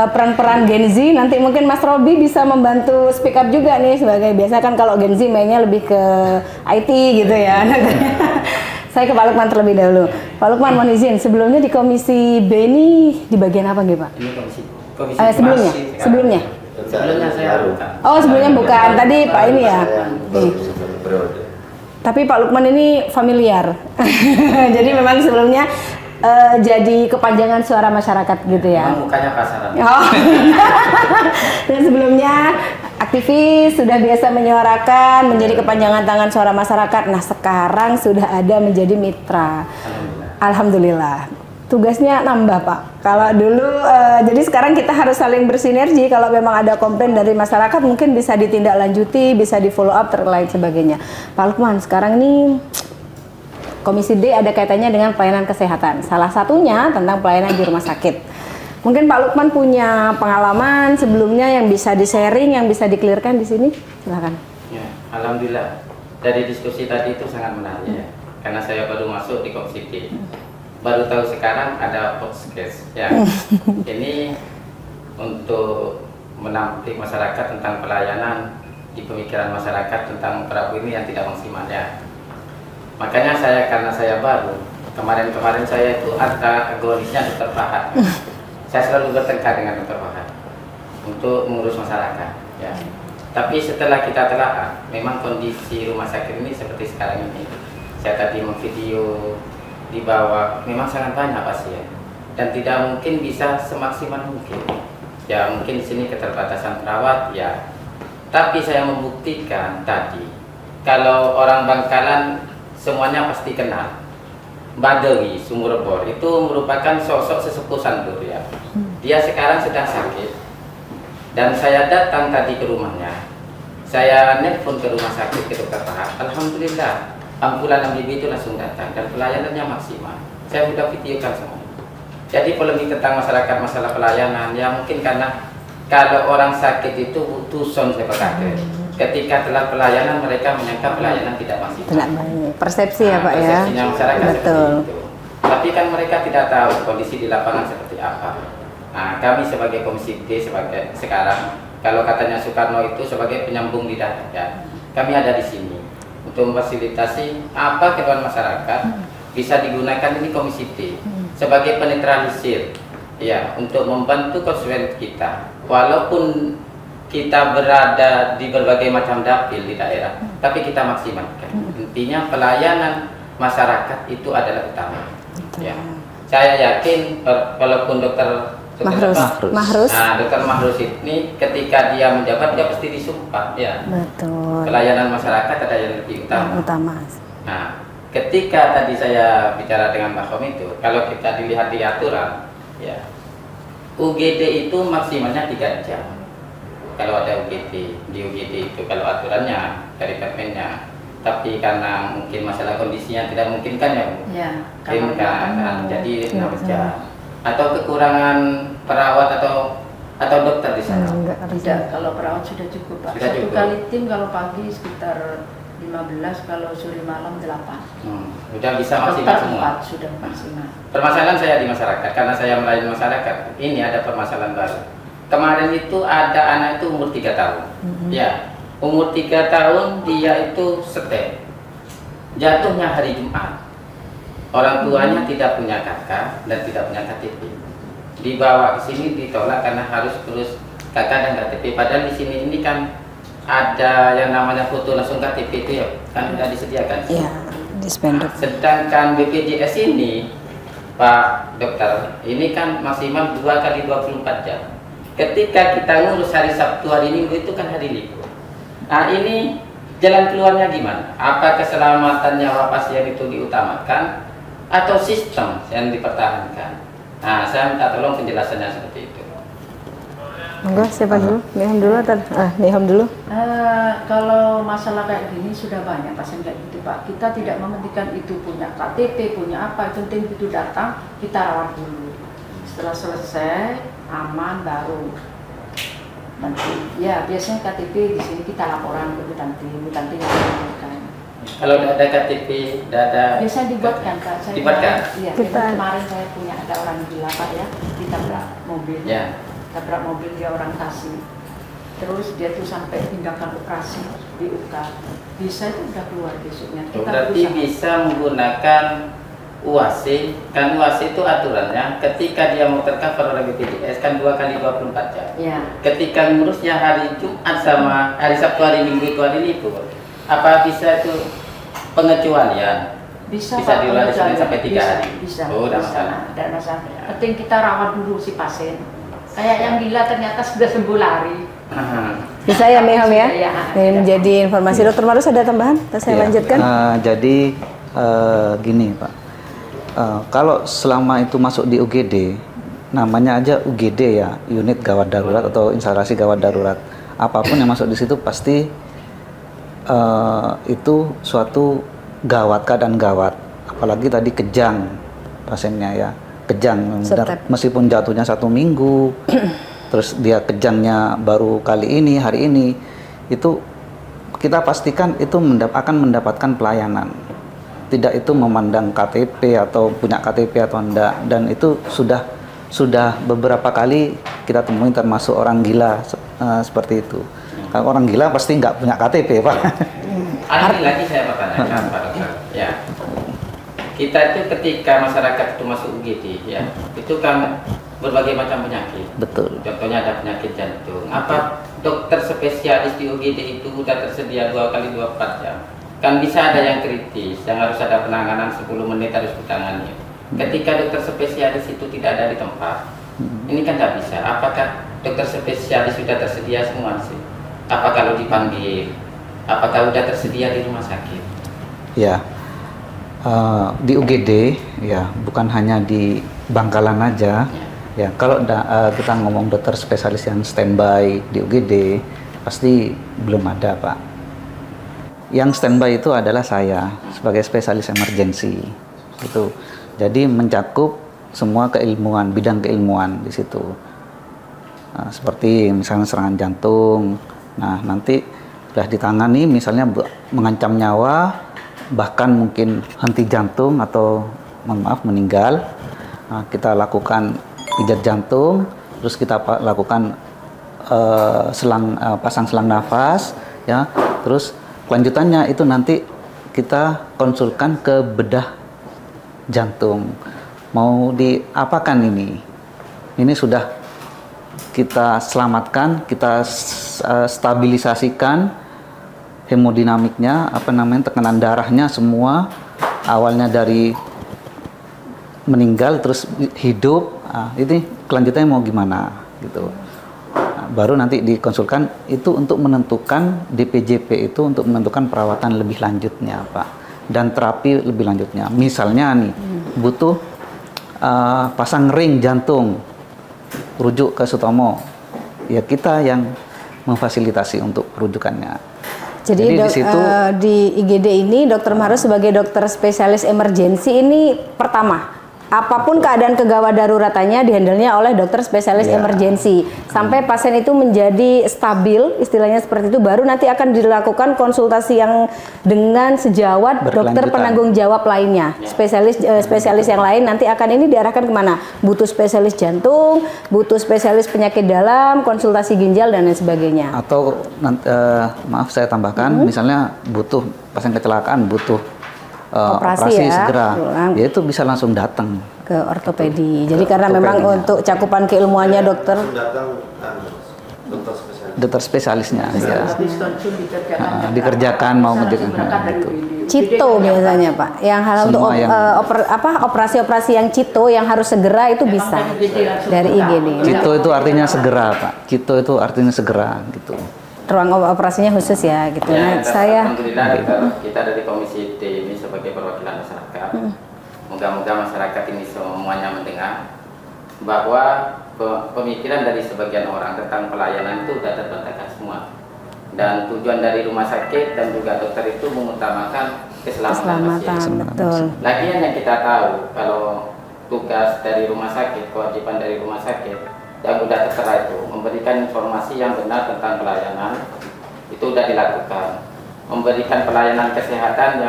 peran-peran Gen Z, nanti mungkin Mas Robi bisa membantu speak up juga nih, sebagai biasa kan kalau Gen Z mainnya lebih ke IT gitu ya. Saya ke Pak Lukman terlebih dahulu. Pak Lukman, mohon izin, sebelumnya di Komisi B ini di bagian apa gitu Pak? Ini komisi sebelumnya? Sebelumnya saya bukan. Oh sebelumnya bukan, tadi Pak ini ya. Tapi Pak Lukman ini familiar. Jadi memang sebelumnya jadi kepanjangan suara masyarakat gitu ya. Memang mukanya pasaran. Oh. Dan sebelumnya aktivis, sudah biasa menyuarakan, menjadi kepanjangan tangan suara masyarakat. Nah sekarang sudah ada menjadi mitra. Alhamdulillah. Tugasnya nambah Pak. Kalau dulu, jadi sekarang kita harus saling bersinergi. Kalau memang ada komplain dari masyarakat, mungkin bisa ditindaklanjuti, bisa di follow up, lain sebagainya. Pak Lukman, sekarang ini Komisi D ada kaitannya dengan pelayanan kesehatan. Salah satunya tentang pelayanan di rumah sakit. Mungkin Pak Lukman punya pengalaman sebelumnya yang bisa di-sharing, yang bisa di-clearkan di sini. Silakan. Ya, alhamdulillah. Dari diskusi tadi itu sangat menarik ya. Karena saya baru masuk di Komisi D. Baru tahu sekarang ada podcast ya. Ini untuk menampik masyarakat tentang pelayanan di pemikiran masyarakat tentang Prabu ini yang tidak maksimal ya. Makanya karena saya baru, kemarin saya itu antagonisnya Dr. Fahad. Saya selalu bertengkar dengan Dr. Fahad untuk mengurus masyarakat ya. Tapi setelah kita telah memang kondisi rumah sakit ini seperti sekarang ini. Saya tadi memvideo di bawah, memang sangat banyak pasien dan tidak mungkin bisa semaksimal mungkin. Ya mungkin di sini keterbatasan perawat ya. Tapi saya membuktikan tadi kalau orang Bangkalan semuanya pasti kenal Badawi Sumur Bor itu merupakan sosok sesepuh Sandur ya. Dia sekarang sedang sakit dan saya datang tadi ke rumahnya. Saya nelpon ke rumah sakit ke Dr. Fahad. Alhamdulillah ambulan MDB itu langsung datang dan pelayanannya maksimal. Saya sudah videokan semua. Jadi polemik tentang masalah pelayanan ya mungkin karena kalau orang sakit itu butuh son sebagai ketika telah pelayanan mereka menyangka pelayanan tidak maksimal. Tidak banyak. Persepsi ya Pak ya. Persepsinya masyarakat Betul. seperti itu. Tapi kan mereka tidak tahu kondisi di lapangan seperti apa. Nah kami sebagai Komisi D sekarang kalau katanya Soekarno itu sebagai penyambung lidah ya, kami ada di sini untuk memfasilitasi apa keluhan masyarakat bisa digunakan ini Komisi D sebagai penetralisir ya untuk membantu konsumen kita walaupun kita berada di berbagai macam dapil di daerah tapi kita maksimalkan intinya pelayanan masyarakat itu adalah utama ya. Saya yakin walaupun Dokter Mahrus. Nah, Dr. Mahrus ini ketika dia menjabat dia pasti disumpah ya. Betul. Pelayanan masyarakat ada yang lebih utama. Nah, ketika tadi saya bicara dengan Pak Kom itu, kalau kita dilihat di aturan, ya UGD itu maksimalnya 3 jam. Kalau ada UGD, di UGD itu kalau aturannya dari Permennya. Tapi karena mungkin masalah kondisinya tidak memungkinkan ya, jadi 6 jam. Atau kekurangan perawat atau dokter di sana? Tidak, kalau perawat sudah cukup Pak. Sudah Satu cukup. kali tim kalau pagi sekitar 15, kalau sore malam 8. Sudah bisa maksimal semua? 4 sudah maksimal. Permasalahan saya di masyarakat, karena saya melayani masyarakat, ini ada permasalahan baru. Kemarin itu ada anak itu umur 3 tahun. Ya, umur 3 tahun dia itu setek. Jatuhnya hari Jumat. Orang tuanya tidak punya kakak dan tidak punya KTP. Dibawa ke sini ditolak karena harus terus kakak dan KTP. Padahal di sini ini kan ada yang namanya foto langsung KTP itu ya, kan sudah disediakan. Iya, dispenduk. Sedangkan BPJS ini, Pak Dokter, ini kan maksimal 2 kali 24 jam. Ketika kita ngurus hari Sabtu, hari Minggu itu kan hari libur. Nah ini jalan keluarnya gimana? Apa keselamatan nyawa pasien itu diutamakan atau sistem yang dipertahankan? Nah, saya minta tolong penjelasannya seperti itu. Enggak, siapa dulu? Niham dulu atau Niham dulu? Kalau masalah kayak gini sudah banyak pasien kayak gitu Pak. Kita tidak mementingkan itu punya KTP, punya apa, penting itu datang kita rawat dulu. Setelah selesai aman baru nanti ya biasanya KTP di sini kita laporan ke Bu Tanti yang menentukan. Kalau tidak ada KTP, tidak ada. Biasa dibuatkan Pak. Saya Dibuatkan? Iya. Kemarin saya punya ada orang gila Pak ya, ditabrak mobil. Ya. Tabrak mobil dia orang Tasik. Terus dia tuh sampai tindakan operasi di UK. Bisa itu udah keluar besoknya. Berarti bisa menggunakan UAC, kan UAC itu aturannya ketika dia mau tercover oleh BPJS kan 2 kali 24 jam. Ya. Ketika ngurusnya hari Jumat sama hari Sabtu, hari Minggu itu hari libur, apa bisa itu pengecualian? Bisa diulang sampai 3 hari. Bisa. Oh, tidak masalah. Tidak masalah. Penting kita rawat dulu si pasien. Kayak yang gila ternyata sudah sembuh lari. Bisa ya Meham ya? Ya. Ini menjadi informasi. Dokter Marus ada tambahan? Saya lanjutkan. Jadi gini Pak, kalau selama itu masuk di UGD, namanya aja UGD ya, unit gawat darurat atau instalasi gawat darurat. Apapun yang masuk di situ pasti itu suatu gawat, keadaan gawat. Apalagi tadi kejang pasiennya ya, kejang. Meskipun jatuhnya 1 minggu, terus dia kejangnya baru kali ini, hari ini, itu kita pastikan itu akan mendapatkan pelayanan. Tidak itu memandang KTP atau punya KTP atau enggak, dan itu sudah beberapa kali kita temui termasuk orang gila seperti itu. Kalau orang gila pasti nggak punya KTP Pak. Ada lagi saya pertanyakan Pak Dokter. Ya. Kita itu ketika masyarakat itu masuk UGD ya, itu kan berbagai macam penyakit. Betul. Contohnya ada penyakit jantung. Apa dokter spesialis di UGD itu sudah tersedia 2 kali 24 jam? Kan bisa ada yang kritis, yang harus ada penanganan 10 menit harus ditangani. Ketika dokter spesialis itu tidak ada di tempat, ini kan tidak bisa. Apakah dokter spesialis sudah tersedia semua sih? Apa kalau dipanggil? Apakah sudah tersedia di rumah sakit? Ya, di UGD ya, bukan hanya di Bangkalan aja. Ya, kalau kita ngomong dokter spesialis yang standby di UGD, pasti belum ada Pak. Yang standby itu adalah saya sebagai spesialis emergensi, gitu. Jadi mencakup semua keilmuan, bidang keilmuan di situ. Seperti misalnya serangan jantung. Nah, nanti sudah ditangani, misalnya mengancam nyawa, bahkan mungkin henti jantung atau mohon maaf meninggal. Nah, kita lakukan pijat jantung, terus kita lakukan pasang selang nafas, ya. Terus kelanjutannya itu nanti kita konsulkan ke bedah jantung. Mau diapakan ini? Ini sudah kita selamatkan, kita stabilisasikan hemodinamiknya, tekanan darahnya semua, awalnya dari meninggal terus hidup. Ini kelanjutannya mau gimana gitu. Baru nanti dikonsulkan itu untuk menentukan DPJP itu untuk menentukan perawatan lebih lanjutnya Pak, dan terapi lebih lanjutnya. Misalnya nih butuh pasang ring jantung, rujuk ke Sutomo, ya kita yang memfasilitasi untuk rujukannya. Jadi di situ di IGD ini Dokter Marus sebagai dokter spesialis emergensi ini pertama, apapun keadaan kegawat daruratannya dihandle-nya oleh dokter spesialis emergensi sampai pasien itu menjadi stabil, istilahnya seperti itu, baru nanti akan dilakukan konsultasi yang dengan sejawat dokter penanggung jawab lainnya. Spesialis yang lain nanti akan ini diarahkan kemana? Butuh spesialis jantung, butuh spesialis penyakit dalam, konsultasi ginjal dan lain sebagainya. Atau maaf saya tambahkan, misalnya butuh pasien kecelakaan, butuh operasi segera, ya itu bisa langsung datang ke ortopedi. Jadi karena memang untuk cakupan keilmuannya dokter dokter spesialisnya ya. Dikerjakan mau mengerjakan gitu. Cito biasanya Pak, yang hal untuk operasi-operasi yang cito yang harus segera itu bisa dari IGD. Cito itu artinya segera Pak. Cito itu artinya segera gitu. Ruang operasinya khusus ya gitu. Ya, nah, saya alhamdulillah kita dari Komisi D ini sebagai perwakilan masyarakat. Moga-moga masyarakat ini semuanya mendengar bahwa pemikiran dari sebagian orang tentang pelayanan itu sudah terbantahkan semua. Dan tujuan dari rumah sakit dan juga dokter itu mengutamakan keselamatan pasien. Betul. Lagian yang kita tahu kalau tugas dari rumah sakit, kewajiban dari rumah sakit yang sudah tertera itu memberikan informasi yang benar tentang pelayanan itu sudah dilakukan. memberikan pelayanan kesehatan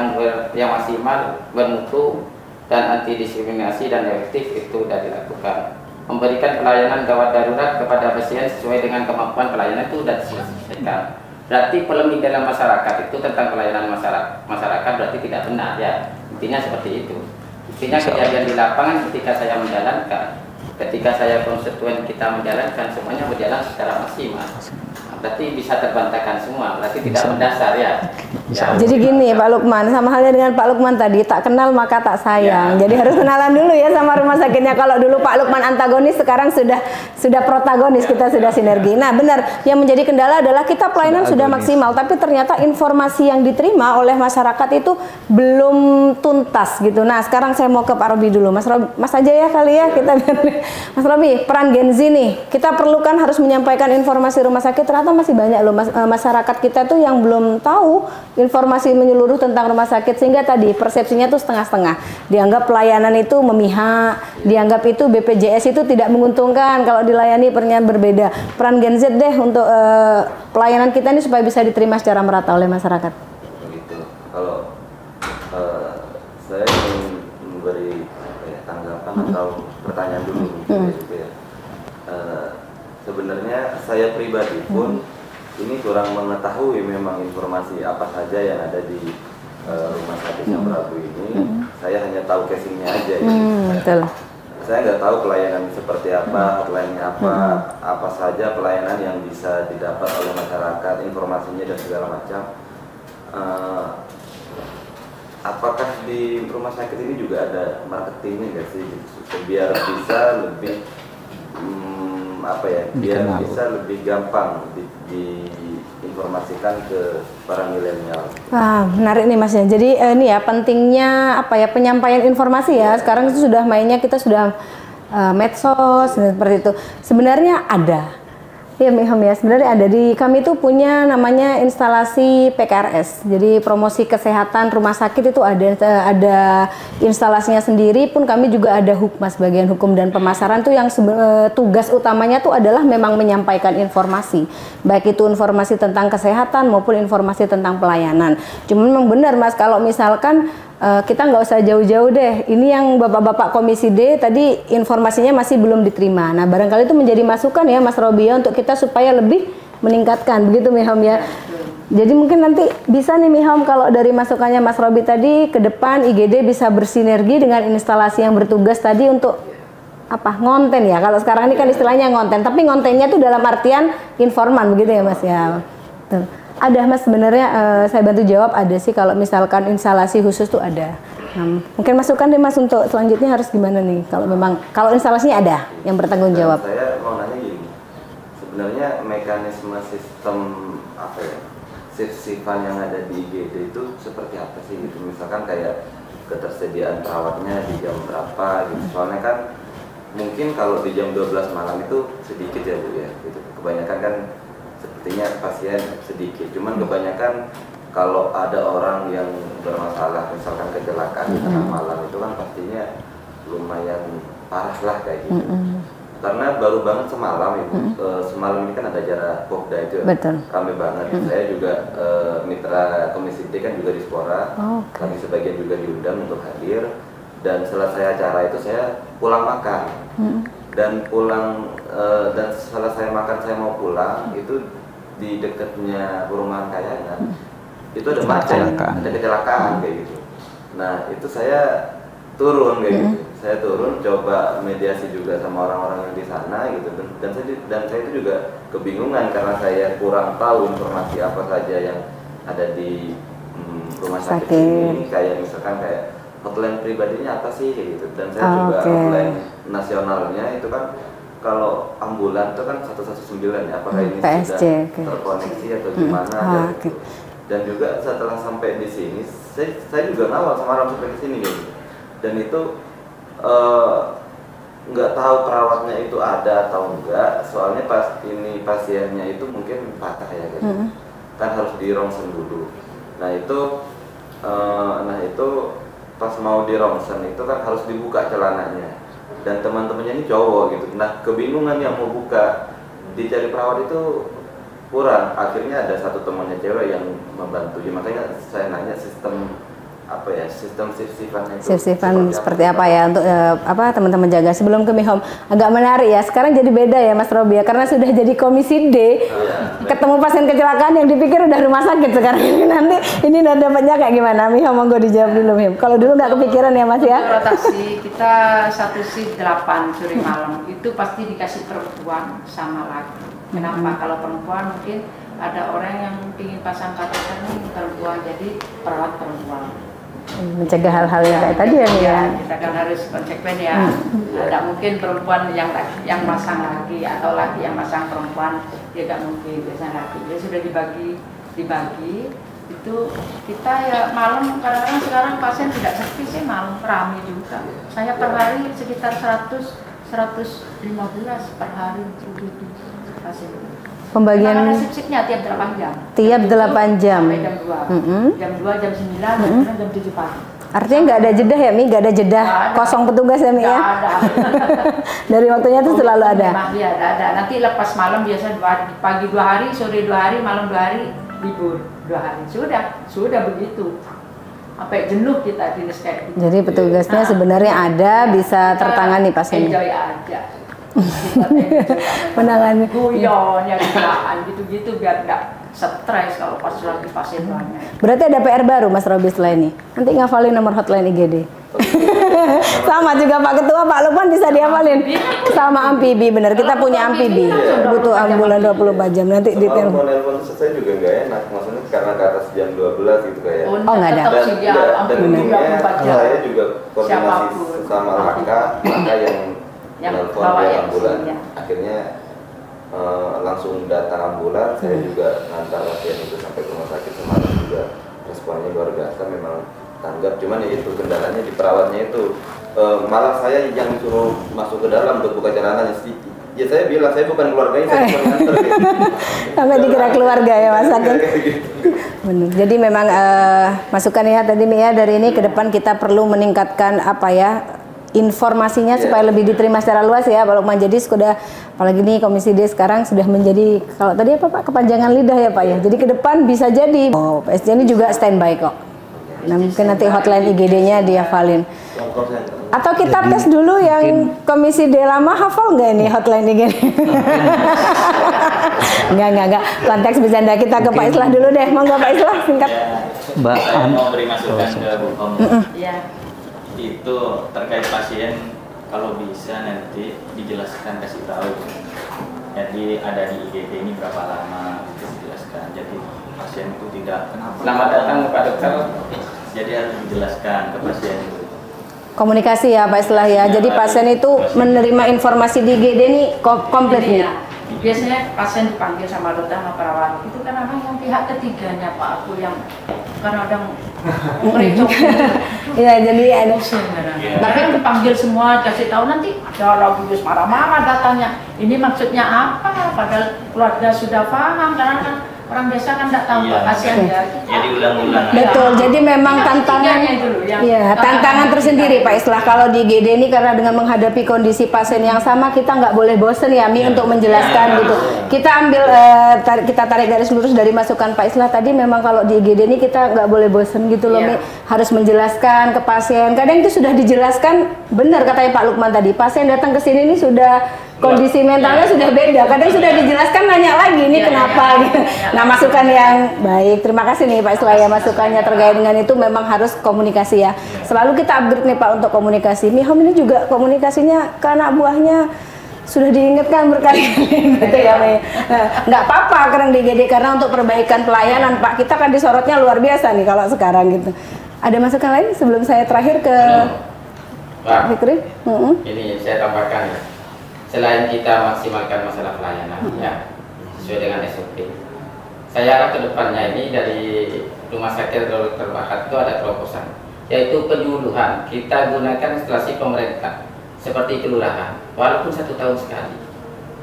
yang maksimal, bermutu, dan anti diskriminasi dan efektif itu sudah dilakukan. Memberikan pelayanan gawat darurat kepada pasien sesuai dengan kemampuan pelayanan itu sudah diselesaikan. Berarti polemik dalam masyarakat itu tentang pelayanan masyarakat berarti tidak benar ya. Intinya seperti itu. Intinya kejadian di lapangan ketika saya menjalankan, ketika saya konstituen kita menjalankan, semuanya berjalan secara maksimal. Berarti bisa terbantahkan semua, berarti tidak mendasar ya. Jadi gini Pak Lukman, sama halnya dengan Pak Lukman tadi, tak kenal maka tak sayang. Jadi harus kenalan dulu ya sama rumah sakitnya. Kalau dulu Pak Lukman antagonis, sekarang sudah protagonis, kita sudah sinergi. Nah benar, yang menjadi kendala adalah kita pelayanan sudah maksimal, tapi ternyata informasi yang diterima oleh masyarakat itu belum tuntas gitu. Nah sekarang saya mau ke Pak Robi dulu, Mas aja ya kali ya kita. Mas Robi, peran Gen Z nih, kita perlukan harus menyampaikan informasi rumah sakit. Ternyata masih banyak loh masyarakat kita tuh yang belum tahu informasi menyeluruh tentang rumah sakit, sehingga tadi persepsinya tuh setengah-setengah. Dianggap pelayanan itu memihak, dianggap itu BPJS itu tidak menguntungkan kalau dilayani pernyataan berbeda. Peran Gen Z deh untuk pelayanan kita ini supaya bisa diterima secara merata oleh masyarakat. Begitu. Kalau saya ingin memberi tanggapan atau pertanyaan dulu gitu ya. Sebenarnya saya pribadi pun ini kurang mengetahui memang informasi apa saja yang ada di rumah sakit Syamrabu ini. Saya hanya tahu casingnya aja ya. Betul. Saya nggak tahu pelayanan seperti apa, hotline-nya apa saja pelayanan yang bisa didapat oleh masyarakat, informasinya dan segala macam. Apakah di rumah sakit ini juga ada marketingnya nggak sih, biar bisa lebih biar bisa lebih gampang diinformasikan ke para milenial. Menarik nih Mas ya. Jadi ini ya pentingnya penyampaian informasi ya. Sekarang itu sudah mainnya kita sudah medsos seperti itu. Sebenarnya ada. Ya Miham ya, sebenarnya ada di kami itu punya namanya instalasi PKRS. Jadi promosi kesehatan rumah sakit itu ada instalasinya sendiri, pun kami juga ada Hukmas bagian hukum dan pemasaran tuh yang tugas utamanya tuh adalah memang menyampaikan informasi. Baik itu informasi tentang kesehatan maupun informasi tentang pelayanan. Cuman memang benar Mas, kalau misalkan kita nggak usah jauh-jauh deh. Ini yang Bapak-Bapak Komisi D tadi informasinya masih belum diterima. Nah, barangkali itu menjadi masukan ya Mas Robi untuk kita supaya lebih meningkatkan. Begitu Miham ya. Jadi mungkin nanti bisa nih Miham kalau dari masukannya Mas Robi tadi ke depan IGD bisa bersinergi dengan instalasi yang bertugas tadi untuk ngonten ya. Kalau sekarang ini kan istilahnya ngonten, tapi ngontennya tuh dalam artian informan begitu ya Mas ya. Betul. Ada Mas sebenarnya saya bantu jawab, ada sih kalau misalkan instalasi khusus tuh ada. Mungkin masukan deh Mas untuk selanjutnya harus gimana nih kalau instalasinya ada yang bertanggung jawab. Saya mau nanya gini, sebenarnya mekanisme sistem shift-shiftan yang ada di IGD itu seperti apa sih gitu? Misalkan kayak ketersediaan perawatnya di jam berapa gitu. Soalnya kan mungkin kalau di jam 12 malam itu sedikit ya Bu ya gitu. Kebanyakan kan sepertinya pasien sedikit, cuman kebanyakan kalau ada orang yang bermasalah, misalkan kecelakaan di tengah malam itu kan pastinya lumayan parah lah kayak gitu. Karena baru banget semalam semalam ini kan ada acara Pokda itu, rame banget. Saya juga mitra Komisi D kan juga di Spora, kami sebagian juga diundang untuk hadir. Dan selesai acara itu saya pulang makan. Dan selesai makan saya mau pulang itu di dekatnya perumahan Kayangan itu ada macet, ada kecelakaan kayak gitu. Nah itu saya turun kayak gitu, saya turun coba mediasi juga sama orang-orang yang di sana gitu, dan saya itu juga kebingungan karena saya kurang tahu informasi apa saja yang ada di rumah sakit ini, kayak misalkan kayak hotline pribadinya apa sih kayak gitu, dan saya juga hotline nasionalnya itu kan kalau ambulan itu kan 119 ya, apakah ini PSC, sudah terkoneksi atau gimana gitu. Dan juga setelah sampai di sini saya juga ngawal sama orang sampai ke sini gitu, dan itu nggak tahu perawatnya itu ada atau enggak, soalnya pas ini pasiennya itu mungkin patah ya gitu, kan harus di rongsen dulu. Nah itu pas mau di rongsen itu kan harus dibuka celananya, dan teman-temannya ini cowok gitu. Nah kebingungan yang mau buka, dicari perawat itu kurang. Akhirnya ada satu temannya cewek yang membantu. Ya, makanya saya nanya sistem apa ya, sistem shift-shiftan itu seperti apa ya untuk teman-teman jaga sebelum ke Mihom. Agak menarik ya, sekarang jadi beda ya Mas Robi ya, karena sudah jadi komisi D. Ketemu pasien kecelakaan yang dipikir udah rumah sakit, sekarang ini nanti ini dapatnya kayak gimana? Mihom monggo dijawab dulu Mihom. Kalau dulu nggak kepikiran ya Mas ya? Rotasi kita satu shift 8 sore malam itu pasti dikasih perempuan sama laki. Kenapa? Kalau perempuan mungkin ada orang yang ingin pasang kateter perempuan, jadi perawat perempuan. Mencegah hal-hal yang kayak tadi ya, kita kan harus konsekuen ya. Tidak mungkin perempuan yang masang laki atau laki yang masang perempuan, ya tidak mungkin. Biasanya laki dia sudah dibagi itu kita ya malam. Kadang-kadang sekarang pasien tidak sepi sih, malam ramai juga. Saya per hari sekitar 115 per hari begitu pasien. Pembagian shift-shiftnya tiap 8 jam. Tiap 8 jam. Sampai jam 2. Jam 2, jam 9, jam 7 pagi. Artinya nggak ada jeda ya Mi? Nggak ada jeda kosong petugas ya Mi ya? Ada. Dari waktunya itu selalu ada? Iya ada. Nanti lepas malam biasa pagi 2 hari, sore 2 hari, malam 2 hari, libur 2 hari. Sudah begitu. Sampai jenuh kita dinas kayak gitu. Jadi petugasnya sebenarnya ada, bisa tertangani pasiennya. Enjoy aja. Menangani guyon ya gitu-gitu biar nggak stres kalau pas lagi pasien banyak. Berarti ada PR baru Mas Robi setelah ini. Nanti ngafalin nomor hotline IGD. Sama juga Pak Ketua, Pak Lukman bisa dihafalin. Sama amfibi, bener kita punya amfibi. Butuh ambulan 24 jam nanti di telepon. Telepon saya juga nggak enak, maksudnya karena ke atas jam 12 gitu kayak. Oh nggak ada. Dan untungnya saya juga koordinasi sama Laka yang telepon dia ambulan. Akhirnya langsung datang ambulan. Saya juga ngantar pasien itu sampai ke rumah sakit. Semalam juga responnya luar biasa, memang tanggap. Cuman ya itu kendalanya di perawatnya itu. Malah saya yang disuruh masuk ke dalam untuk buka jalanan. Ya saya bilang saya bukan keluarganya, saya cuma nganter gitu. Sampai dikira keluarga ya Mas Akin. Benar. Jadi memang masukan ya tadi Mia dari ini ke depan kita perlu meningkatkan informasinya supaya lebih diterima secara luas ya Pak Lukman. Jadi sudah apalagi nih Komisi D sekarang sudah menjadi kalau tadi apa Pak kepanjangan lidah ya Pak ya. Jadi ke depan bisa jadi PSJ ini juga standby kok. Nah, mungkin nanti hotline IGD-nya dihafalin. Atau kita tes dulu yang Komisi D lama, hafal nggak ini hotline IGD? Enggak. Konteks bercanda, kita ke Pak Islah dulu deh. Monggo Pak Islah singkat. Mbak, saya mau beri masukan ke Bu Kom. Itu terkait pasien, kalau bisa nanti dijelaskan, kasih tahu. Jadi ada di IGD ini berapa lama, dijelaskan. Jadi pasien itu tidak selamat datang Pak Dokter. Jadi harus dijelaskan ke pasien itu. Komunikasi ya Pak Islah ya. Jadi pasien itu menerima informasi di IGD ini komplit nih. Biasanya pasien dipanggil sama dokter sama perawat. Itu kan memang yang pihak ketiganya Pak, aku yang kadang-kadang ngericok. Iya, jadi ada. Tapi dipanggil semua, kasih tahu nanti ada lagi marah-marah datanya. Ini maksudnya apa? Padahal keluarga sudah paham karena kan orang biasa kan tidak tahu pasien ya. Jadi ulang-ulang. Betul. Jadi memang tantangan tersendiri Pak Islah kalau di IGD ini karena dengan menghadapi kondisi pasien yang sama kita nggak boleh bosen ya Mi untuk menjelaskan gitu. Kita ambil kita tarik garis lurus dari masukan Pak Islah tadi, memang kalau di IGD ini kita nggak boleh bosen gitu loh Mi, harus menjelaskan ke pasien. Kadang itu sudah dijelaskan benar katanya Pak Lukman tadi, pasien datang ke sini ini sudah kondisi mentalnya sudah beda, kadang sudah dijelaskan nanya lagi ini kenapa gitu. Nah masukan yang baik, terima kasih nih Pak Islah ya masukannya terkait dengan itu. Memang harus komunikasi ya, selalu kita upgrade nih Pak untuk komunikasi. Mihom ini juga komunikasinya ke anak buahnya sudah diingatkan berkali-kali gitu ya Mi. Nggak apa-apa karena di IGD karena untuk perbaikan pelayanan Pak, kita kan disorotnya luar biasa nih kalau sekarang gitu. Ada masukan lain sebelum saya terakhir ke Pak Fikri? Ini saya tambahkan ya. Selain kita maksimalkan masalah pelayanan ya sesuai dengan SOP, saya harap ke depannya ini dari Rumah Sakit Dr. Bahat itu ada terobosan, yaitu penyuluhan. Kita gunakan instalasi pemerintah seperti kelurahan, walaupun 1 tahun sekali.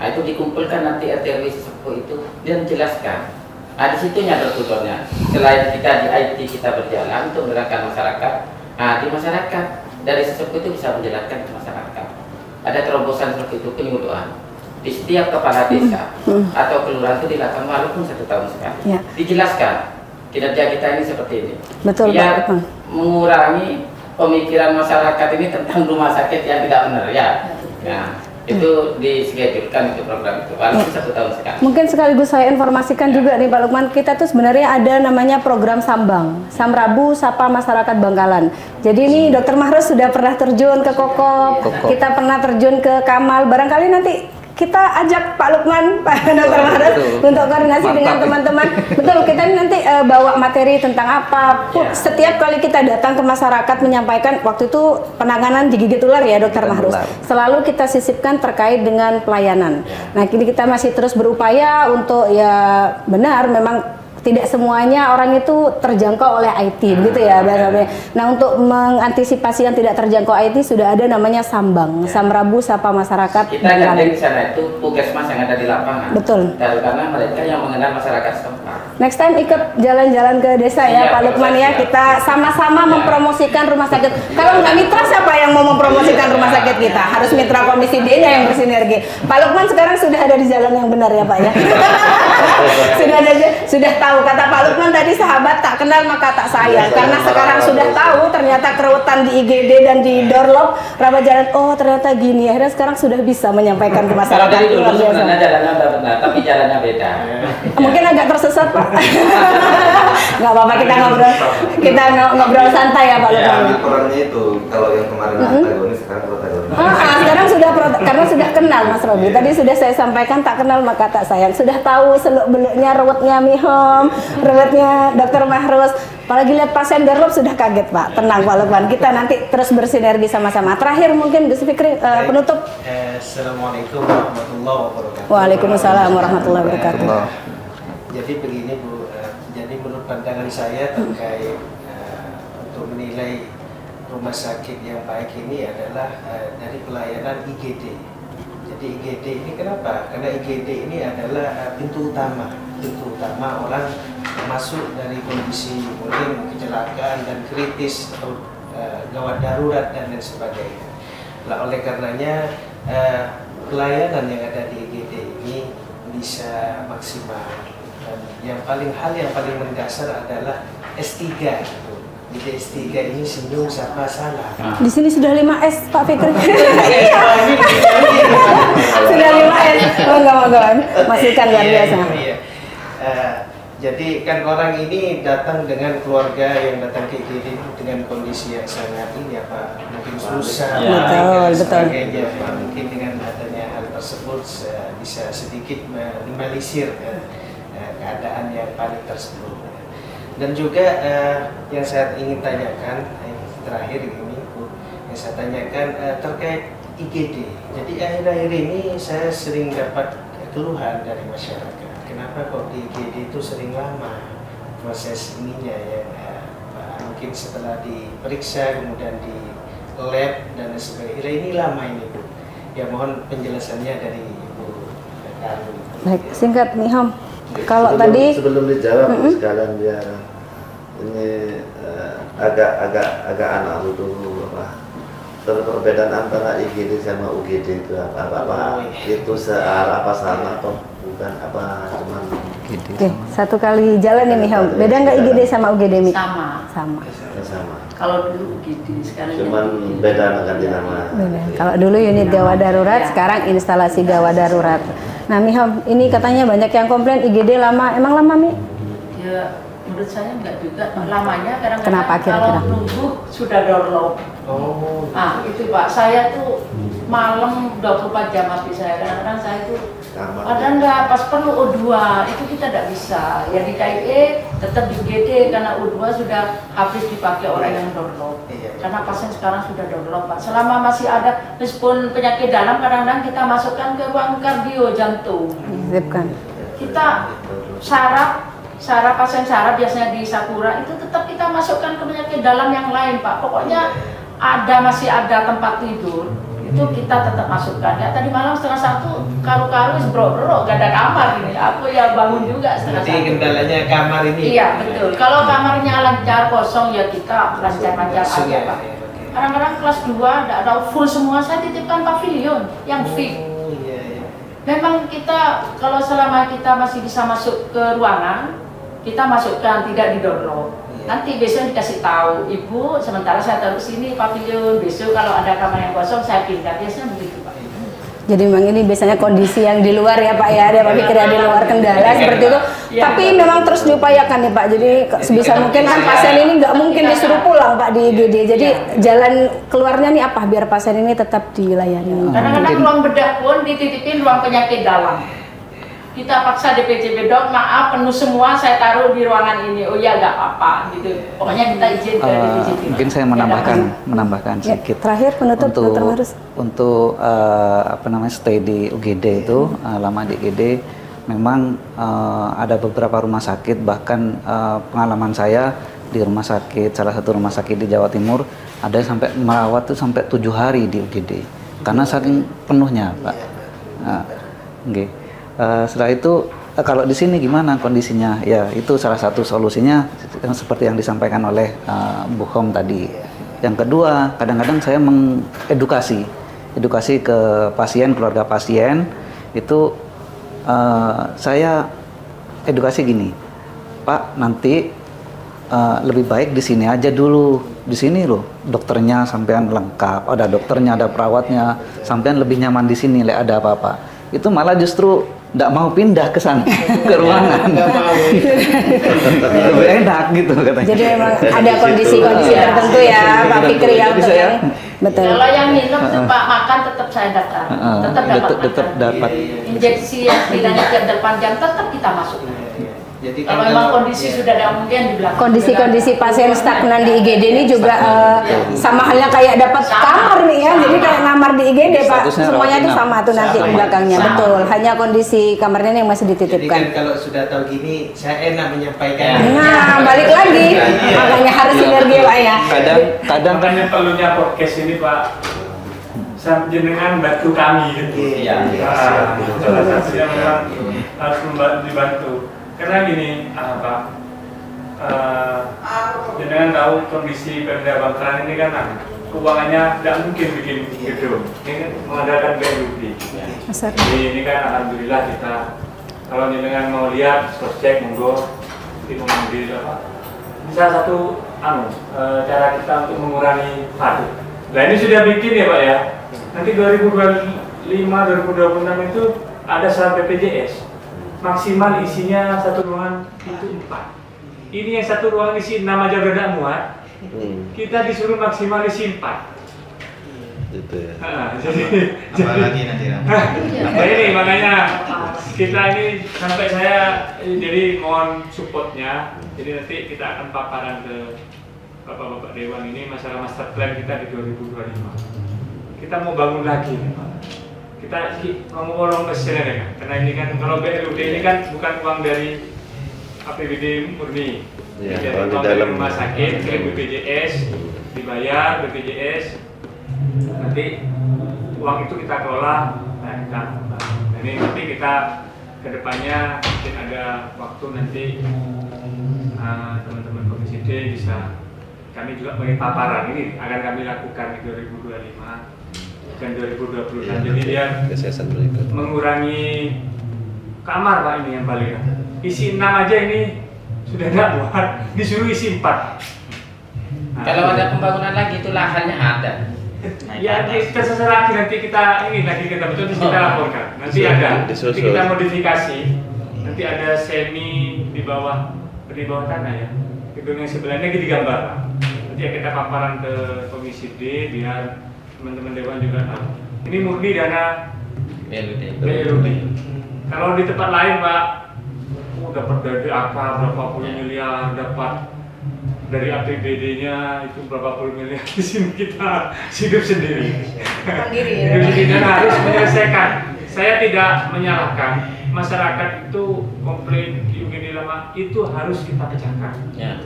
Nah itu dikumpulkan nanti RT/RW sesepuh itu dan jelaskan. Nah di situnya tertuturnya. Selain kita di IT kita berjalan untuk menerangkan masyarakat, nah di masyarakat dari sesepuh itu bisa menjelaskan ke masyarakat. Ada terobosan seperti itu, penyuluhan. di setiap kepala desa atau kelurahan itu dilakukan walaupun 1 tahun sekali. Ya. Dijelaskan kinerja kita ini seperti ini. Betul, Biar Pak. mengurangi pemikiran masyarakat ini tentang rumah sakit yang tidak benar ya. Nah, itu dischedulkan itu program itu walaupun 1 tahun sekali. Mungkin sekaligus saya informasikan juga nih Pak Lukman, kita tuh sebenarnya ada namanya program Sambang, Samrabu Sapa Masyarakat Bangkalan. Jadi ini Dokter Mahrus sudah pernah terjun ke Kokop, kita pernah terjun ke Kamal. Barangkali nanti kita ajak Pak Lukman, Pak Dokter Mahrus untuk koordinasi dengan teman-teman. Betul, kita nanti bawa materi tentang apa. Setiap kali kita datang ke masyarakat menyampaikan, waktu itu penanganan digigit ular ya Dokter Mahrus. Selalu kita sisipkan terkait dengan pelayanan. Nah, kini kita masih terus berupaya untuk ya benar memang tidak semuanya orang itu terjangkau oleh IT, begitu ya bahasanya. Nah, untuk mengantisipasi yang tidak terjangkau IT sudah ada namanya Sambang, Samrabu Sapa Masyarakat. Kita gandeng di sana itu puskesmas yang ada di lapangan. Betul. Karena mereka yang mengenal masyarakat setempat. Next time ikut jalan-jalan ke desa ya Pak Lukman ya, kita sama-sama mempromosikan rumah sakit. Kalau nggak mitra siapa yang mau mempromosikan rumah sakit kita? Harus mitra Komisi D-nya yang bersinergi. Pak Lukman sekarang sudah ada di jalan yang benar ya Pak ya. sudah tahu. Kata Pak Lukman tadi, sahabat tak kenal maka tak sayang. Karena sekarang sudah tahu ternyata keruwetan di IGD dan di Dorlop Rawat Jalan, oh ternyata gini. Akhirnya sekarang sudah bisa menyampaikan ke masyarakat. Kalau dari dulu sebenarnya jalannya udah benar, tapi jalannya beda. Mungkin agak tersesat Pak. Nggak apa-apa, kita ngobrol santai ya Pak Lukman. Kurangnya itu kalau yang kemarin antagonis sekarang protagonis. Sekarang sudah karena sudah kenal Mas Robi. Tadi sudah saya sampaikan, tak kenal maka tak sayang. Sudah tahu seluk-beluknya ruwetnya Mihom, ruwetnya Dokter Mahrus. Apalagi lihat pasien Dorlop sudah kaget Pak. Tenang Pak Lukman, kita nanti terus bersinergi sama-sama. Terakhir mungkin Gus Fikri penutup. Assalamualaikum warahmatullahi wabarakatuh. Waalaikumsalam warahmatullahi wabarakatuh. Jadi begini Bu, jadi menurut pandangan saya terkait untuk menilai rumah sakit yang baik ini adalah dari pelayanan IGD. Jadi IGD ini kenapa? Karena IGD ini adalah pintu utama orang masuk dari kondisi mungkin kecelakaan dan kritis atau gawat darurat dan lain sebagainya. Nah, oleh karenanya pelayanan yang ada di IGD ini bisa maksimal. Dan yang paling mendasar adalah S3 gitu. Jadi S3 ini senyum sama salah. Di sini sudah 5S Pak Fikri. Sudah 5S. Monggo. Masihkan luar biasa. Jadi kan orang ini datang dengan keluarga yang datang ke IGD dengan kondisi yang sangat ini apa mungkin susah, betul. Mungkin dengan adanya hal tersebut bisa sedikit meminimalisir keadaan yang panik tersebut. Dan juga yang saya ingin tanyakan terakhir ini Bu, yang saya tanyakan terkait IGD. Jadi akhir-akhir ini saya sering dapat keluhan dari masyarakat. Kenapa kok di IGD itu sering lama proses ininya ya? Mungkin setelah diperiksa kemudian di lab dan sebagainya ini lama ini Bu. Ya mohon penjelasannya dari Ibu Karu. Baik, singkat nih Ham. Kalau tadi sebelum dijawab sekalian biar ini agak anak dulu apa perbedaan antara IGD sama UGD itu apa itu searah apa sama atau bukan apa cuman Oke, satu kali jalan nih Ham. Beda nggak IGD sama UGD Mi? Sama. Kalau dulu UGD, sekarang cuman beda ganti nama. Kalau dulu unit gawat darurat, sekarang instalasi gawat darurat. Nah Miham, ini katanya banyak yang komplain IGD lama. Emang lama Mi? Ya menurut saya enggak juga. Lamanya kadang-kadang Kenapa kira-kira? kalau nunggu sudah Dorlop. Itu Pak, saya tuh malam 24 jam habis saya. Kadang-kadang saya tuh padahal enggak, pas perlu O2 itu kita tidak bisa. Ya di KIE tetap di UGD karena O2 sudah habis dipakai orang yang Dorlop. Karena pasien sekarang sudah Dorlop Pak. Selama masih ada meskipun penyakit dalam, kadang-kadang kita masukkan ke ruang kardio jantung. Kita saraf pasien saraf biasanya di Sakura itu tetap kita masukkan ke penyakit dalam yang lain Pak. Pokoknya masih ada tempat tidur itu kita tetap masukkan. Ya tadi malam 1:30 karu-karu bro gak ada kamar ini. Aku ya bangun juga 1:30. Jadi kendalanya kamar ini. Iya betul. Kalau kamarnya lancar kosong ya kita lancar-lancar aja Pak. Kadang-kadang kelas 2 tidak ada full semua, saya titipkan pavilion yang fit. Memang kita kalau selama kita masih bisa masuk ke ruangan, kita masukkan, tidak didorong. Nanti besok dikasih tahu, Ibu, sementara saya taruh sini pavilion, besok kalau ada kamar yang kosong saya pindah, biasanya begitu Pak. Jadi memang ini biasanya kondisi yang di luar ya Pak ya, ada Pak Fikri di luar kendala seperti itu. Tapi memang terus diupayakan nih Pak, jadi sebisa mungkin kan pasien ini nggak mungkin disuruh pulang Pak di IGD. Jadi jalan keluarnya nih apa biar pasien ini tetap dilayani. Kadang-kadang ruang bedah pun dititipin ruang penyakit dalam. Kita paksa DPJP, dok maaf penuh semua, saya taruh di ruangan ini. Oh ya nggak apa-apa gitu. Pokoknya kita izin ke DPJP. Mungkin saya menambahkan sedikit. Terakhir penutup Dr. Mahrus. Untuk stay di UGD itu lama di UGD memang ada beberapa rumah sakit, bahkan pengalaman saya di rumah sakit, salah satu rumah sakit di Jawa Timur ada yang sampai merawat tuh sampai 7 hari di UGD karena saking penuhnya Pak. Setelah itu kalau di sini gimana kondisinya? Ya itu salah satu solusinya yang seperti yang disampaikan oleh Bu Khom tadi. Yang kedua, kadang-kadang saya mengedukasi ke pasien, keluarga pasien itu saya edukasi gini, Pak nanti lebih baik di sini aja dulu. Di sini loh dokternya sampean lengkap, ada dokternya, ada perawatnya, sampean lebih nyaman di sini, ada apa-apa. Itu malah justru nggak mau pindah ke sana ke ruangan, lebih enak gitu katanya. Jadi memang ada kondisi-kondisi tertentu ya Pak Fikri yang betul. Kalau yang minum Pak makan tetap saya datang, tetap dapat injeksi yang setidaknya tiap 8 jam tetap kita masuk. Jadi kalau memang kondisi sudah tidak mungkin di belakang. Kondisi pasien stagnan di IGD ini juga sama halnya kayak dapat kamar nih ya. Jadi kayak ngamar di IGD Pak. Semuanya itu sama tuh nanti di belakangnya. Betul. Hanya kondisi kamarnya yang masih dititipkan. Jadi kan kalau sudah tahu gini, saya enak menyampaikan. Nah, balik lagi. Makanya harus sinergi Pak ya. Kadang kan perlunya podcast ini Pak. Jenengan bantu kami gitu. Iya. Salah satu yang memang harus dibantu. Karena gini, jenengan tahu kondisi Pemda Bangkalan ini kan keuangannya tidak mungkin bikin gedung. Ini kan mengadakan BLUD. Jadi ini kan alhamdulillah kita, kalau jenengan mau lihat cross-check monggo di mengambil apa. Ini salah satu cara kita untuk mengurangi padu. Nah ini sudah bikin ya Pak ya. Nanti 2025, 2026 itu ada saran BPJS. Maksimal isinya satu ruangan itu 4. Ini yang satu ruangan isi 6 aja udah tidak muat. Kita disuruh maksimal isi 4. Gitu ya. Apalagi nanti. Nah ini makanya kita ini sampai saya jadi mohon supportnya. Jadi nanti kita akan paparan ke Bapak-Bapak Dewan ini masalah master plan kita di 2025. Kita mau bangun lagi Pak. Kita ngomong mesin ya, karena ini kan kalau BLUD ini kan bukan uang dari APBD murni, ya, dari uang dari rumah sakit ke BPJS, dibayar BPJS, nanti uang itu kita kelola. Nah ini nanti kita kedepannya mungkin ada waktu nanti teman-teman Komisi D bisa, kami juga beri paparan ini akan kami lakukan di 2025 dan 2020 ya, jadi dia mengurangi kamar Pak ini yang paling isi 6 aja ini sudah tidak muat, disuruh isi 4. Kalau ada pembangunan lagi itu lahannya ada. Ya kita sesuai lagi nanti kita ini lagi kita betul kita laporkan. Nanti ada, nanti kita modifikasi. Nanti ada semi di bawah tanah ya. Gedung yang sebelahnya digambar Pak. Nanti kita paparan ke Komisi D biar teman-teman Dewan juga tahu. Ini murni dana BLUD. Kalau di tempat lain Pak, dapat dari AK berapa puluh miliar, dapat dari APBD-nya itu berapa puluh miliar. Di sini kita hidup sendiri. Kita harus menyelesaikan. Saya tidak menyalahkan masyarakat itu komplain di UGD lama itu harus kita pecahkan. Ya.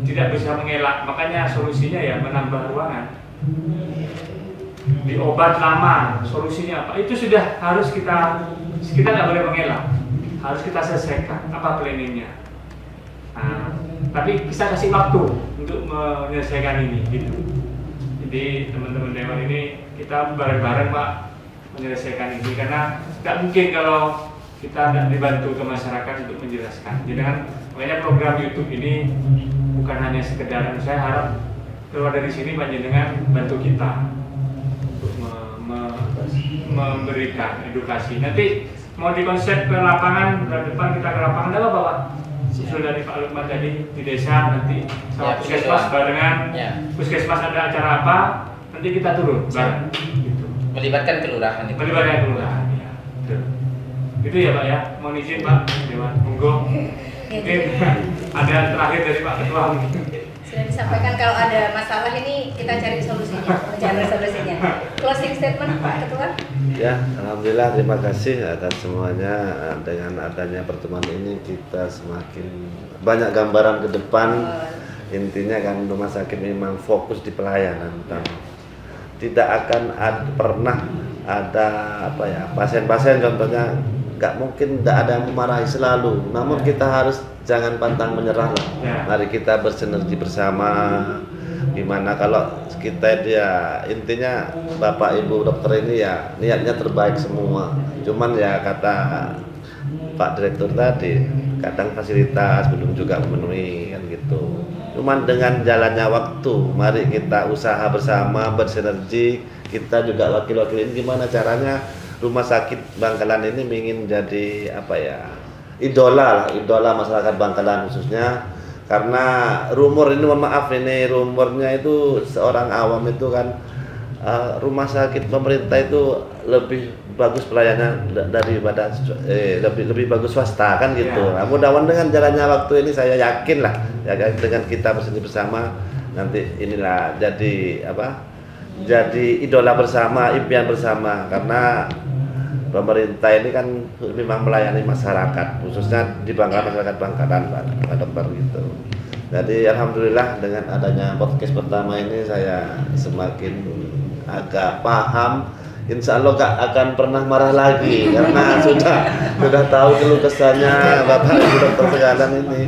Tidak bisa mengelak. Makanya solusinya ya menambah ruangan. Di obat lama solusinya apa? Itu sudah harus kita nggak boleh mengelak, harus kita selesaikan apa planningnya. Nah, tapi bisa kasih waktu untuk menyelesaikan ini gitu. Jadi teman-teman Dewan ini kita bareng-bareng Pak menyelesaikan ini, karena nggak mungkin kalau kita tidak dibantu ke masyarakat untuk menjelaskan. Jadi kan makanya program YouTube ini bukan hanya sekedar, saya harap keluar dari sini panjenengan bantu kita untuk memberikan edukasi. Nanti mau dikonsep ke lapangan, bulan depan kita ke lapangan, apa Pak? Usul dari Pak Lukman tadi di desa, nanti sama puskesmas barengan, puskesmas ada acara apa, nanti kita turun bareng. Gitu. Melibatkan kelurahan itu. Melibatkan kelurahan, ya. Betul. Gitu ya Pak ya, mohon izin Pak Dewan, monggo. Mungkin ada terakhir dari Pak Ketua. Sudah disampaikan, kalau ada masalah ini kita cari solusinya, mencari solusinya. Closing statement Pak Ketua. Ya, alhamdulillah, terima kasih atas semuanya. Dengan adanya pertemuan ini kita semakin banyak gambaran ke depan. Intinya kan rumah sakit memang fokus di pelayanan. Tidak akan pernah ada pasien-pasien contohnya nggak mungkin tidak ada yang memarahi selalu. Namun kita harus jangan pantang menyerah lah. Mari kita bersinergi bersama. Gimana kalau kita intinya Bapak Ibu dokter ini ya niatnya terbaik semua. Cuman ya kata Pak Direktur tadi, kadang fasilitas belum juga memenuhi kan gitu. Cuman dengan jalannya waktu, mari kita usaha bersama, bersinergi. Kita juga wakil-wakil ini gimana caranya Rumah Sakit Bangkalan ini ingin jadi idola masyarakat Bangkalan khususnya. Karena rumor ini, mohon maaf ini rumornya itu seorang awam itu kan rumah sakit pemerintah itu lebih bagus pelayanan daripada lebih bagus swasta kan gitu. Nah, mudah-mudahan dengan jalannya waktu ini saya yakin lah ya, dengan kita bersama bersama nanti inilah jadi idola bersama, impian bersama, karena pemerintah ini kan memang melayani masyarakat, khususnya di Bangkalan, masyarakat Bangkalan, Pak Dokter gitu. Jadi alhamdulillah dengan adanya podcast pertama ini saya semakin agak paham. Insya Allah gak akan pernah marah lagi karena sudah tahu keluh kesahnya Bapak Ibu dokter sekalian ini.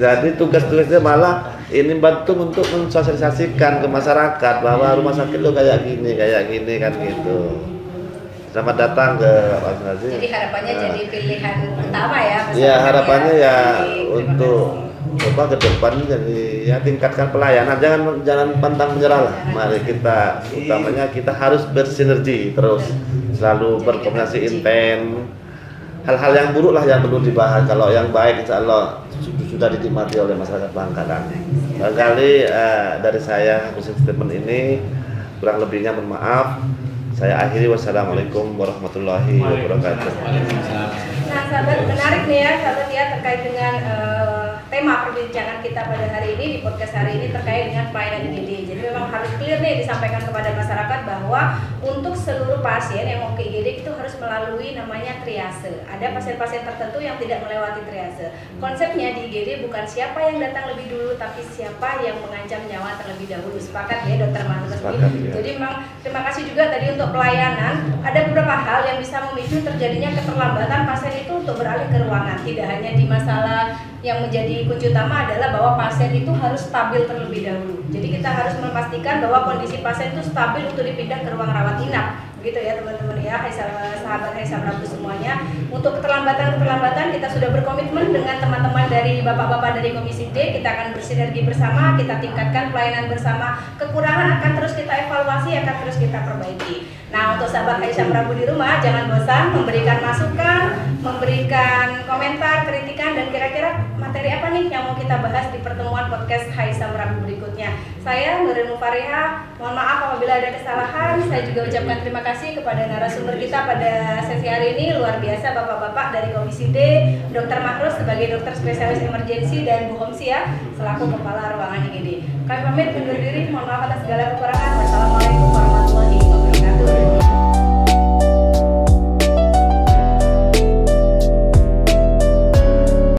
Jadi tugas-tugasnya malah ini bantu untuk mensosialisasikan ke masyarakat bahwa rumah sakit lo kayak gini kan gitu. Selamat datang ke organisasi. Jadi harapannya jadi pilihan utama ya. Ya harapannya ya untuk ke depan jadi ya tingkatkan pelayanan, jangan pantang menyerah lah. Mari kita utamanya kita harus bersinergi terus, selalu berkomunikasi intens. Hal-hal yang buruk lah yang perlu dibahas, kalau yang baik insya Allah sudah dinikmati oleh masyarakat Bangkalan. Barangkali dari saya khusus statement ini kurang lebihnya mohon maaf. Saya akhiri, wassalamualaikum warahmatullahi wabarakatuh. Nah sahabat, menarik nih ya sahabat ya, terkait dengan tema perbincangan kita pada hari ini di podcast hari ini terkait dengan pelayanan IGD. Jadi memang harus clear nih disampaikan kepada masyarakat bahwa untuk seluruh pasien yang mau ke IGD itu harus melalui namanya triase. Ada pasien-pasien tertentu yang tidak melewati triase. Konsepnya di IGD bukan siapa yang datang lebih dulu, tapi siapa yang mengancam nyawa terlebih dahulu. Sepakat ya Dokter Mahrus? Jadi memang terima kasih juga tadi untuk pelayanan. Ada beberapa hal yang bisa memicu terjadinya keterlambatan pasien itu untuk beralih ke ruangan. Tidak hanya di masalah yang menjadi kunci utama adalah bahwa pasien itu harus stabil terlebih dahulu. Jadi kita harus memastikan bahwa kondisi pasien itu stabil untuk dipindah ke ruang rawat inap. Begitu ya teman-teman ya, sahabat Hai Samrabu semuanya. Untuk keterlambatan kita sudah berkomitmen dengan teman-teman dari bapak-bapak dari Komisi D. Kita akan bersinergi bersama, kita tingkatkan pelayanan bersama. Kekurangan akan terus kita evaluasi, akan terus kita perbaiki. Nah, untuk sahabat Hai Samrabu di rumah, jangan bosan memberikan masukan, memberikan komentar, kritikan, dan kira-kira materi apa nih yang mau kita bahas di pertemuan podcast Hai Samrabu berikutnya. Saya Nuril Mufariha, mohon maaf apabila ada kesalahan. Saya juga ucapkan terima kasih kepada narasumber kita pada sesi hari ini, luar biasa bapak-bapak dari Komisi D, Dr. Mahrus sebagai dokter spesialis emergensi, dan Bu Homsia selaku kepala ruangan IGD. Kami pamit undur diri, mohon maaf atas segala kekurangan.